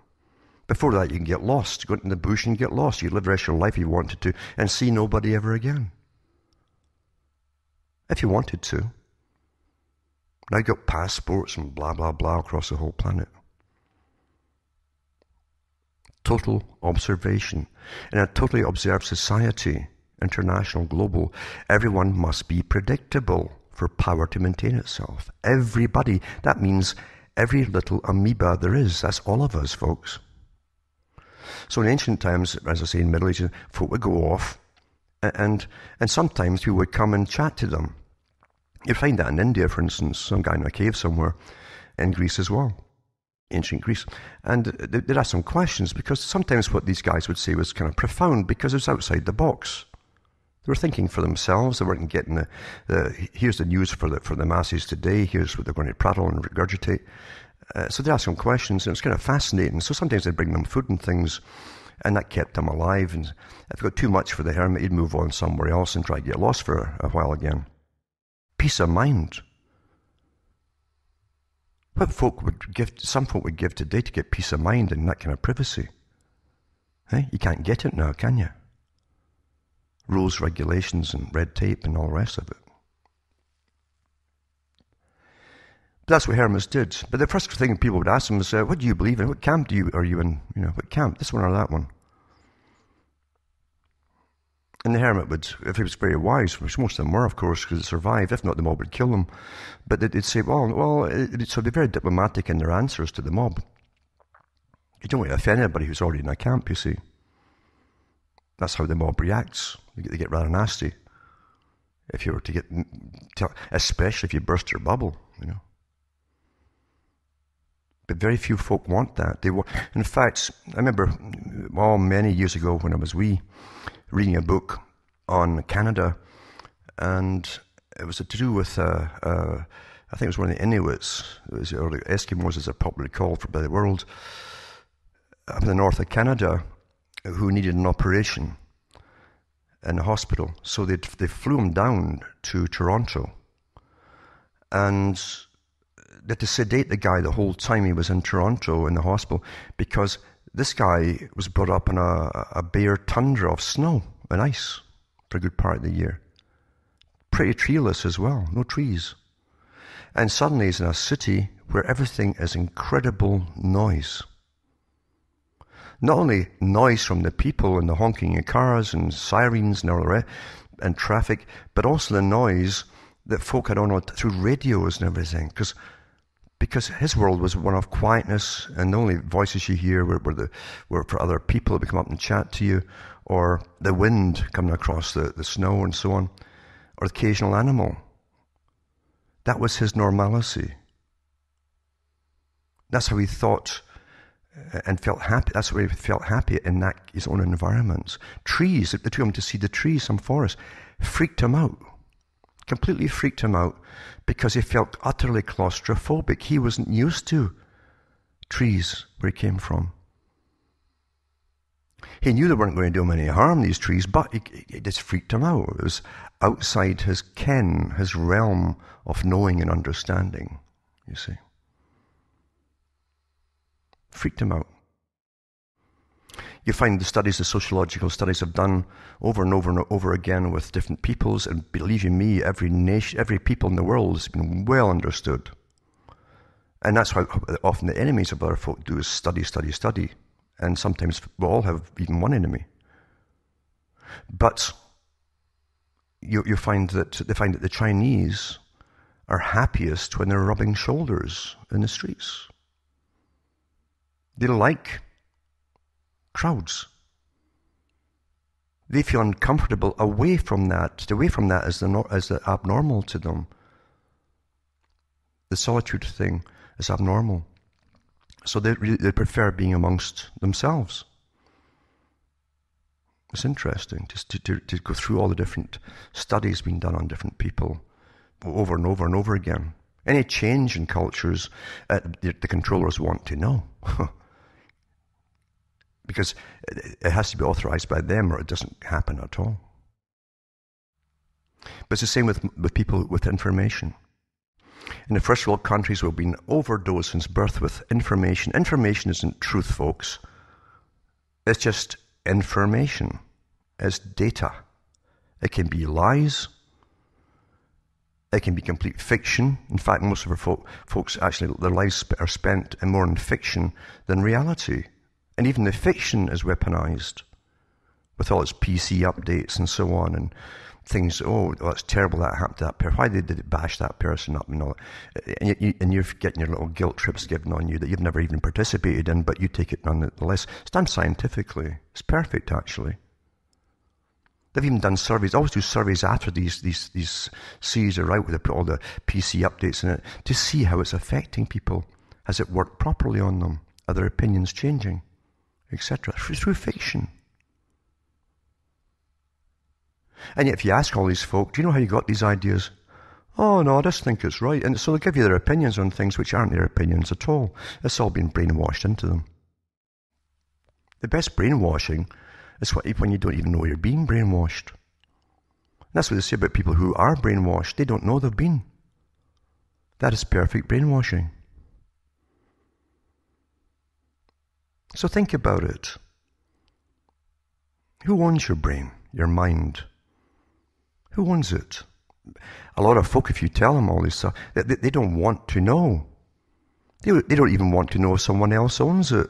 Before that, you can get lost. Go into the bush and get lost. You live the rest of your life if you wanted to and see nobody ever again. If you wanted to. Now you've got passports and blah, blah, blah across the whole planet. Total observation. In a totally observed society, international, global, everyone must be predictable for power to maintain itself. Everybody. That means every little amoeba there is. That's all of us, folks. So in ancient times, as I say, in Middle Ages, folk would go off, and sometimes we would come and chat to them. You find that in India, for instance, some guy in a cave somewhere, in Greece as well, ancient Greece. And they'd ask some questions, because sometimes what these guys would say was kind of profound, because it was outside the box. They were thinking for themselves. They weren't getting here's the news for the masses today, here's what they're going to prattle and regurgitate. So they asked some questions, and it was kind of fascinating. So sometimes they'd bring them food and things, and that kept them alive. And if it got too much for the hermit, he'd move on somewhere else and try to get lost for a while again. Peace of mind. What some folk would give today to get peace of mind and that kind of privacy. You can't get it now, can you? Rules, regulations, and red tape and all the rest of it. But that's what hermits did. But the first thing people would ask them was, what do you believe in? What camp are you in? What camp? This one or that one? And the hermit would, if he was very wise, which most of them were, of course, because it survived. If not, the mob would kill them. But they'd say, so they'd be very diplomatic in their answers to the mob. You don't want to offend anybody who's already in a camp, you see. That's how the mob reacts. They get rather nasty. If you were to especially if you burst your bubble, But very few folk want that. In fact, I remember many years ago when I was reading a book on Canada, and it was to do with, I think it was one of the Inuits, it was early Eskimos as they're popularly called by the world, up in the north of Canada, who needed an operation. in the hospital. So they flew him down to Toronto, and they had to sedate the guy the whole time he was in Toronto in the hospital, because this guy was brought up in a bare tundra of snow and ice for a good part of the year. Pretty treeless as well, no trees. And suddenly he's in a city where everything is incredible noise. Not only noise from the people and the honking of cars and sirens and all the rest, and traffic, but also the noise that folk had on through radios and everything. Because his world was one of quietness, and the only voices you hear were for other people that would come up and chat to you, or the wind coming across the snow and so on, or the occasional animal. That was his normalcy. That's how he thought and felt happy. That's where he felt happy in his own environments. Trees, they took him to see the trees, some forest, freaked him out. Completely freaked him out because he felt utterly claustrophobic. He wasn't used to trees where he came from. He knew they weren't going to do him any harm, these trees, but it just freaked him out. It was outside his ken, his realm of knowing and understanding, you see. Freaked him out. You find the sociological studies have done over and over and over again with different peoples, and believe you me, every nation, every people in the world has been well understood. And that's why often the enemies of other folk do is study. And sometimes we all have even one enemy. But you find that the Chinese are happiest when they're rubbing shoulders in the streets. They like crowds. They feel uncomfortable away from that. Away from that as the abnormal to them. The solitude thing is abnormal. So they prefer being amongst themselves. It's interesting just to go through all the different studies being done on different people over and over and over again. Any change in cultures, the controllers want to know. Because it has to be authorized by them or it doesn't happen at all. But it's the same with people with information. In the first world countries, we've been overdosed since birth with information. Information isn't truth, folks. It's just information. It's data. It can be lies. It can be complete fiction. In fact, most of our folks actually, their lives are spent more in fiction than reality. And even the fiction is weaponized with all its PC updates and so on, and things, that's terrible that happened to that person. Why did it bash that person up and all that? And you're getting your little guilt trips given on you that you've never even participated in, but you take it nonetheless. It's done scientifically. It's perfect, actually. They've even done surveys. They always do surveys after these series are out, where they put all the PC updates in it, to see how it's affecting people. Has it worked properly on them? Are their opinions changing? Etc. Through fiction. And yet if you ask all these folk, do you know how you got these ideas? Oh no, I just think it's right. And so they'll give you their opinions on things which aren't their opinions at all. It's all been brainwashed into them. The best brainwashing is when you don't even know you're being brainwashed. And that's what they say about people who are brainwashed. They don't know they've been. That is perfect brainwashing. So think about it. Who owns your brain, your mind? Who owns it? A lot of folk, if you tell them all this stuff, they don't want to know. They don't even want to know if someone else owns it,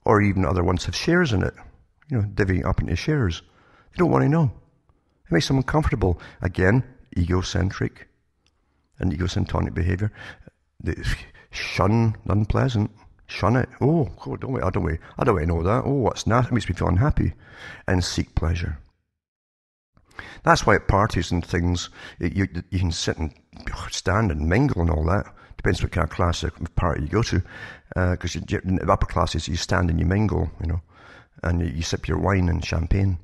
or even other ones have shares in it, divvying up into shares. They don't want to know. It makes them uncomfortable. Again, egocentric and egocentronic behaviour. They shun the unpleasant. Shun it. I don't want to know that. What's that? It makes me feel unhappy. And seek pleasure. That's why at parties and things, you can sit and stand and mingle and all that. Depends what kind of class or party you go to. Because in the upper classes, you stand and you mingle, and you sip your wine and champagne.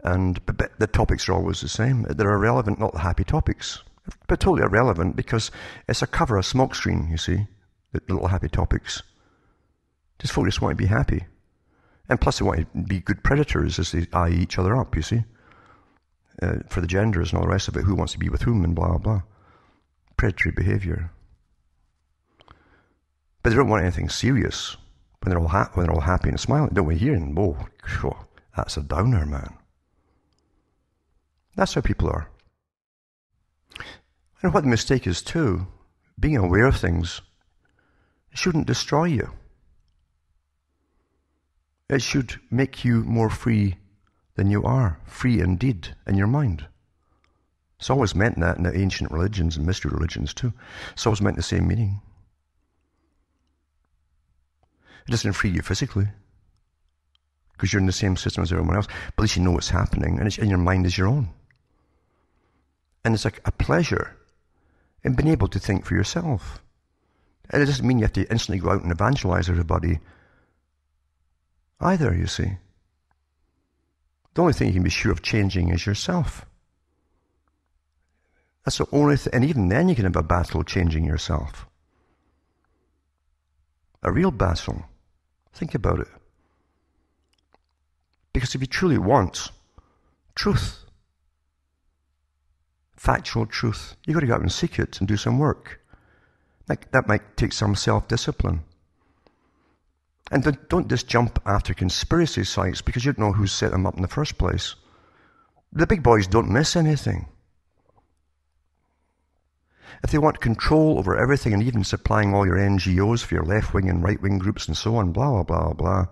But the topics are always the same. They're irrelevant, not the happy topics. But totally irrelevant because it's a cover, a smokescreen, you see. The little happy topics. Just folk just want to be happy. And plus they want to be good predators as they eye each other up, you see. for the genders and all the rest of it, who wants to be with whom and blah, blah. Predatory behaviour. But they don't want anything serious when they're all happy and smiling. Don't we hear? And whoa, that's a downer, man. That's how people are. And what the mistake is too, being aware of things shouldn't destroy you. It should make you more free than you are, free indeed in your mind. It's always meant that in the ancient religions and mystery religions too. It's always meant the same meaning. It doesn't free you physically, because you're in the same system as everyone else, but at least you know what's happening, and your mind is your own. And it's like a pleasure in being able to think for yourself. And it doesn't mean you have to instantly go out and evangelize everybody either, you see. The only thing you can be sure of changing is yourself. That's the only thing, and even then you can have a battle changing yourself. A real battle. Think about it. Because if you truly want truth, factual truth, you've got to go out and seek it and do some work. That might take some self-discipline. And don't just jump after conspiracy sites because you don't know who set them up in the first place. The big boys don't miss anything. If they want control over everything and even supplying all your NGOs for your left-wing and right-wing groups and so on, blah, blah, blah, blah,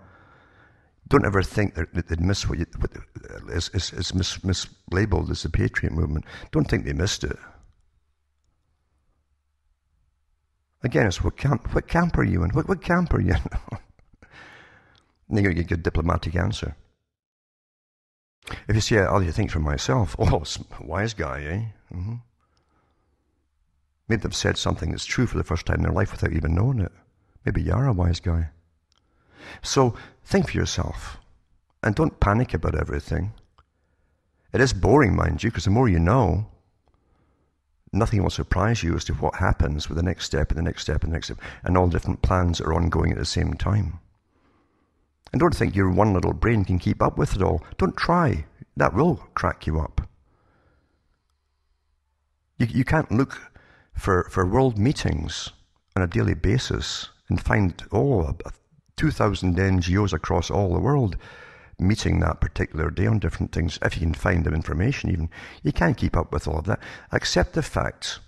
don't ever think that they'd miss what is mislabeled as the Patriot movement. Don't think they missed it. Again, it's what camp are you in? What camp are you in? And then you get a good diplomatic answer. If you say, I'll think for myself, it's a wise guy, eh? Mm-hmm. Maybe they've said something that's true for the first time in their life without even knowing it. Maybe you are a wise guy. So think for yourself and don't panic about everything. It is boring, mind you, because the more you know, nothing will surprise you as to what happens with the next step and the next step and the next step, and all different plans are ongoing at the same time. And don't think your one little brain can keep up with it all. Don't try. That will crack you up. You can't look for world meetings on a daily basis and find 2,000 NGOs across all the world meeting that particular day on different things. If you can find them information even, you can't keep up with all of that. Accept the fact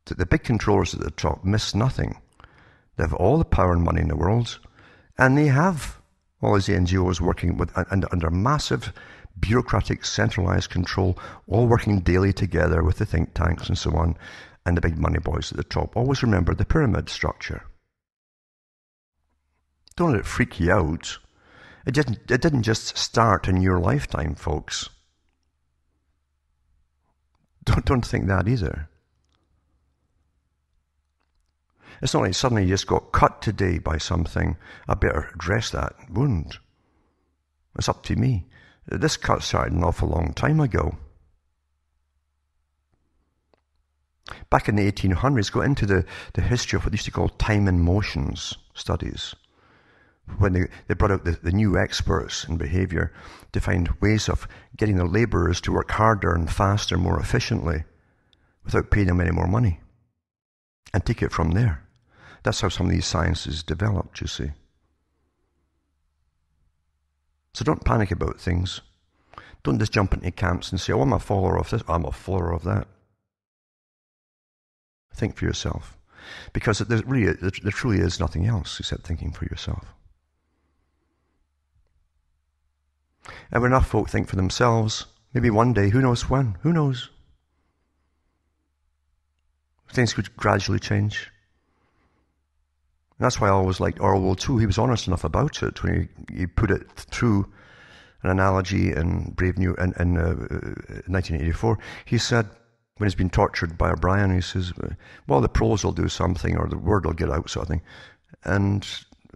that the big controllers at the top miss nothing. They have all the power and money in the world, and they have all these NGOs working with under massive bureaucratic centralized control, all working daily together with the think tanks and so on, and the big money boys at the top. Always remember the pyramid structure. Don't let it freak you out. It didn't just start in your lifetime, folks. Don't think that either. It's not like suddenly you just got cut today by something. I better address that wound. It's up to me. This cut started an awful long time ago. Back in the 1800s, go into the history of what they used to call time and motions studies. When they brought out the new experts in behaviour to find ways of getting the labourers to work harder and faster, more efficiently, without paying them any more money. And take it from there. That's how some of these sciences developed, you see. So don't panic about things. Don't just jump into camps and say, I'm a follower of this, I'm a follower of that. Think for yourself. Because there truly is nothing else except thinking for yourself. And when enough folk think for themselves, maybe one day, who knows when, who knows? Things could gradually change. And that's why I always liked Orwell too. He was honest enough about it when he put it through an analogy in Brave New in 1984. He said, when he's been tortured by O'Brien, he says, well, the Proles will do something, or the word will get out, sort of thing. And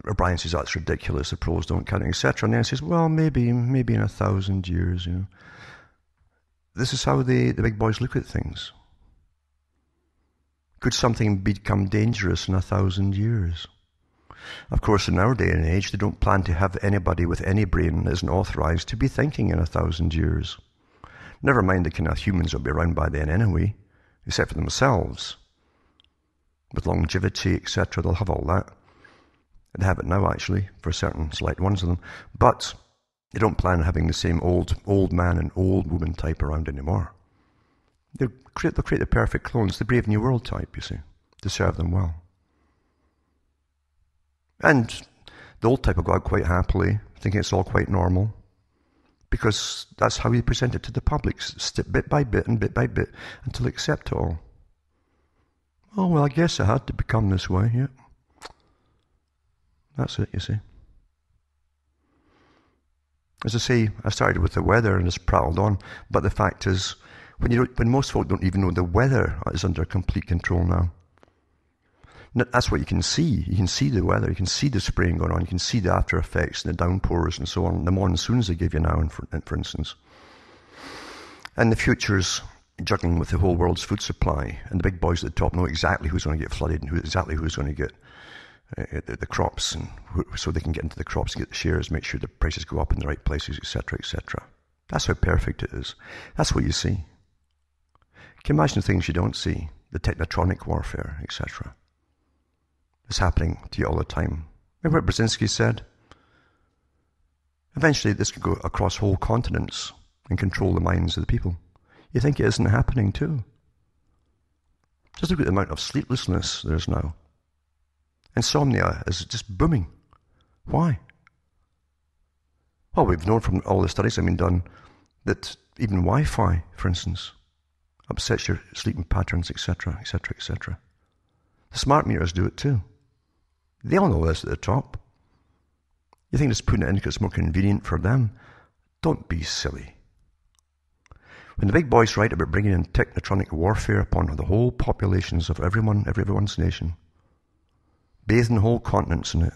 O'Brien says, that's ridiculous, the Proles don't count, etc. And then he says, well, maybe in 1,000 years, you know. This is how the big boys look at things. Could something become dangerous in 1,000 years? Of course, in our day and age, they don't plan to have anybody with any brain that isn't authorized to be thinking in 1,000 years. Never mind the kind of humans that'll be around by then anyway, except for themselves. With longevity, etc., they'll have all that. They have it now, actually, for certain select ones of them. But they don't plan on having the same old man and old woman type around anymore. They'll create the perfect clones, the Brave New World type, you see, to serve them well. And the old type will go out quite happily, thinking it's all quite normal, because that's how we present it to the public, bit by bit and bit by bit, until they accept it all. Oh, well, I guess I had to become this way, yeah. That's it, you see. As I say, I started with the weather and just prattled on, but the fact is, when most folk don't even know the weather is under complete control now. That's what you can see. You can see the weather, you can see the spraying going on, you can see the after effects and the downpours and so on, the monsoons they give you now, for instance. And the future's juggling with the whole world's food supply, and the big boys at the top know exactly who's going to get flooded and exactly who's going to get the crops, and so they can get into the crops, get the shares, make sure the prices go up in the right places, etc., etc. That's how perfect it is. That's what you see. Can you imagine the things you don't see? The technotronic warfare, etc. It's happening to you all the time. Remember what Brzezinski said? Eventually this could go across whole continents and control the minds of the people. You think it isn't happening too? Just look at the amount of sleeplessness there is now. Insomnia is just booming. Why? Well, we've known from all the studies that have been done that even Wi-Fi, for instance, upsets your sleeping patterns, etc., etc., etc. The smart meters do it too. They all know this at the top. You think just putting it in because it's more convenient for them? Don't be silly. When the big boys write about bringing in technotronic warfare upon the whole populations of everyone's nation, bathing whole continents in it,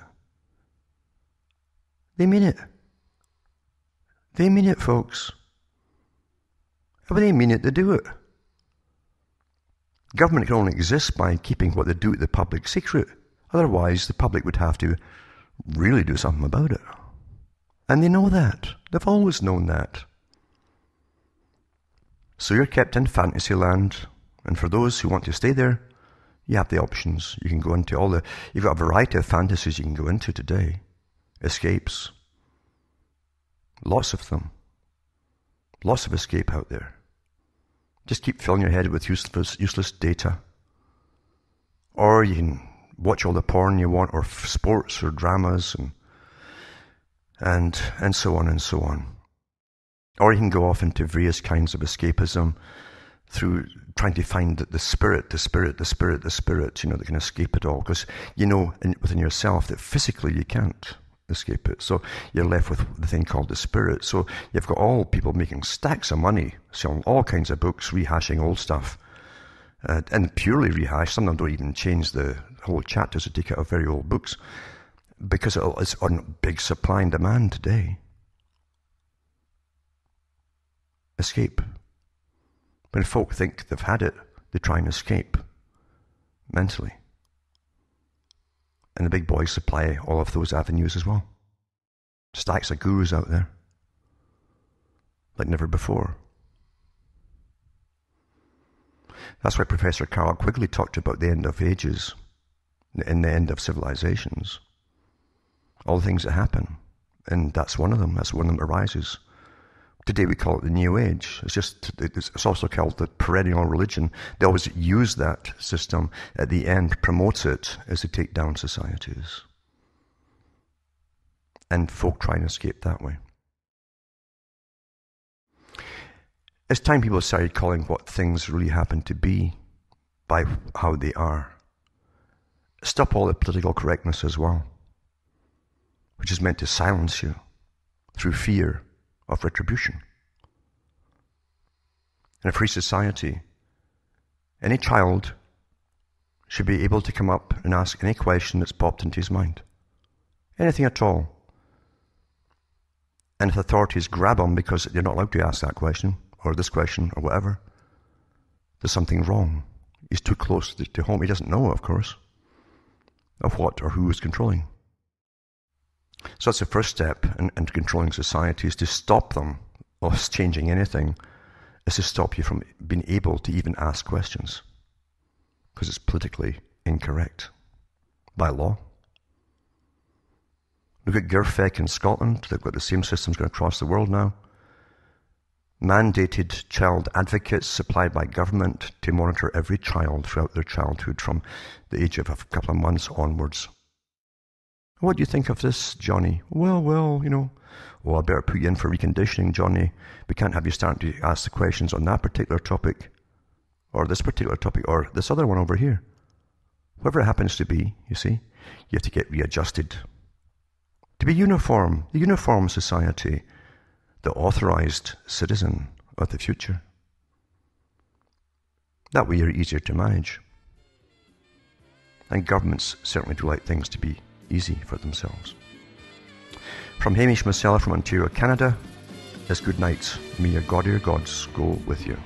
they mean it. They mean it, folks. If they mean it, they do it. Government can only exist by keeping what they do to the public secret. Otherwise, the public would have to really do something about it. And they know that. They've always known that. So you're kept in fantasy land, and for those who want to stay there, you have the options. You can go into you've got a variety of fantasies you can go into today. Escapes. Lots of them. Lots of escape out there. Just keep filling your head with useless data. Or you can watch all the porn you want, or sports or dramas and so on and so on. Or you can go off into various kinds of escapism through trying to find the spirit, that can escape it all. Because you know within yourself that physically you can't escape it. So you're left with the thing called the spirit. So you've got all people making stacks of money, selling all kinds of books, rehashing old stuff. And purely rehashed. Some of them don't even change the whole chapters, they take out of very old books. Because it's on big supply and demand today. Escape. When folk think they've had it, they try and escape mentally. And the big boys supply all of those avenues as well. Stacks of gurus out there. Like never before. That's why Professor Carl Quigley talked about the end of ages and the end of civilizations. All the things that happen. And that's one of them. That's one of them arises. Today we call it the New Age. It's also called the perennial religion. They always use that system at the end, promote it as they take down societies. And folk try and escape that way. It's time people started calling what things really happen to be by how they are. Stop all the political correctness as well, which is meant to silence you through fear of retribution. In a free society, any child should be able to come up and ask any question that's popped into his mind. Anything at all. And if authorities grab him because they're not allowed to ask that question, or this question, or whatever, there's something wrong. He's too close to home. He doesn't know, of course, of what or who is controlling. So that's the first step in controlling society, is to stop them of changing anything is to stop you from being able to even ask questions, because it's politically incorrect by law. Look at GIRFEC in Scotland. They've got the same systems going across the world now. Mandated child advocates supplied by government to monitor every child throughout their childhood from the age of a couple of months onwards. What do you think of this, Johnny? Well, you know. Oh, I better put you in for reconditioning, Johnny. We can't have you starting to ask the questions on that particular topic, or this particular topic, or this other one over here. Whatever it happens to be, you see, you have to get readjusted. To be uniform, the uniform society, the authorized citizen of the future. That way you're easier to manage. And governments certainly do like things to be easy for themselves. From Hamish Marcella from Ontario, Canada, it's good night. May your God or your gods go with you.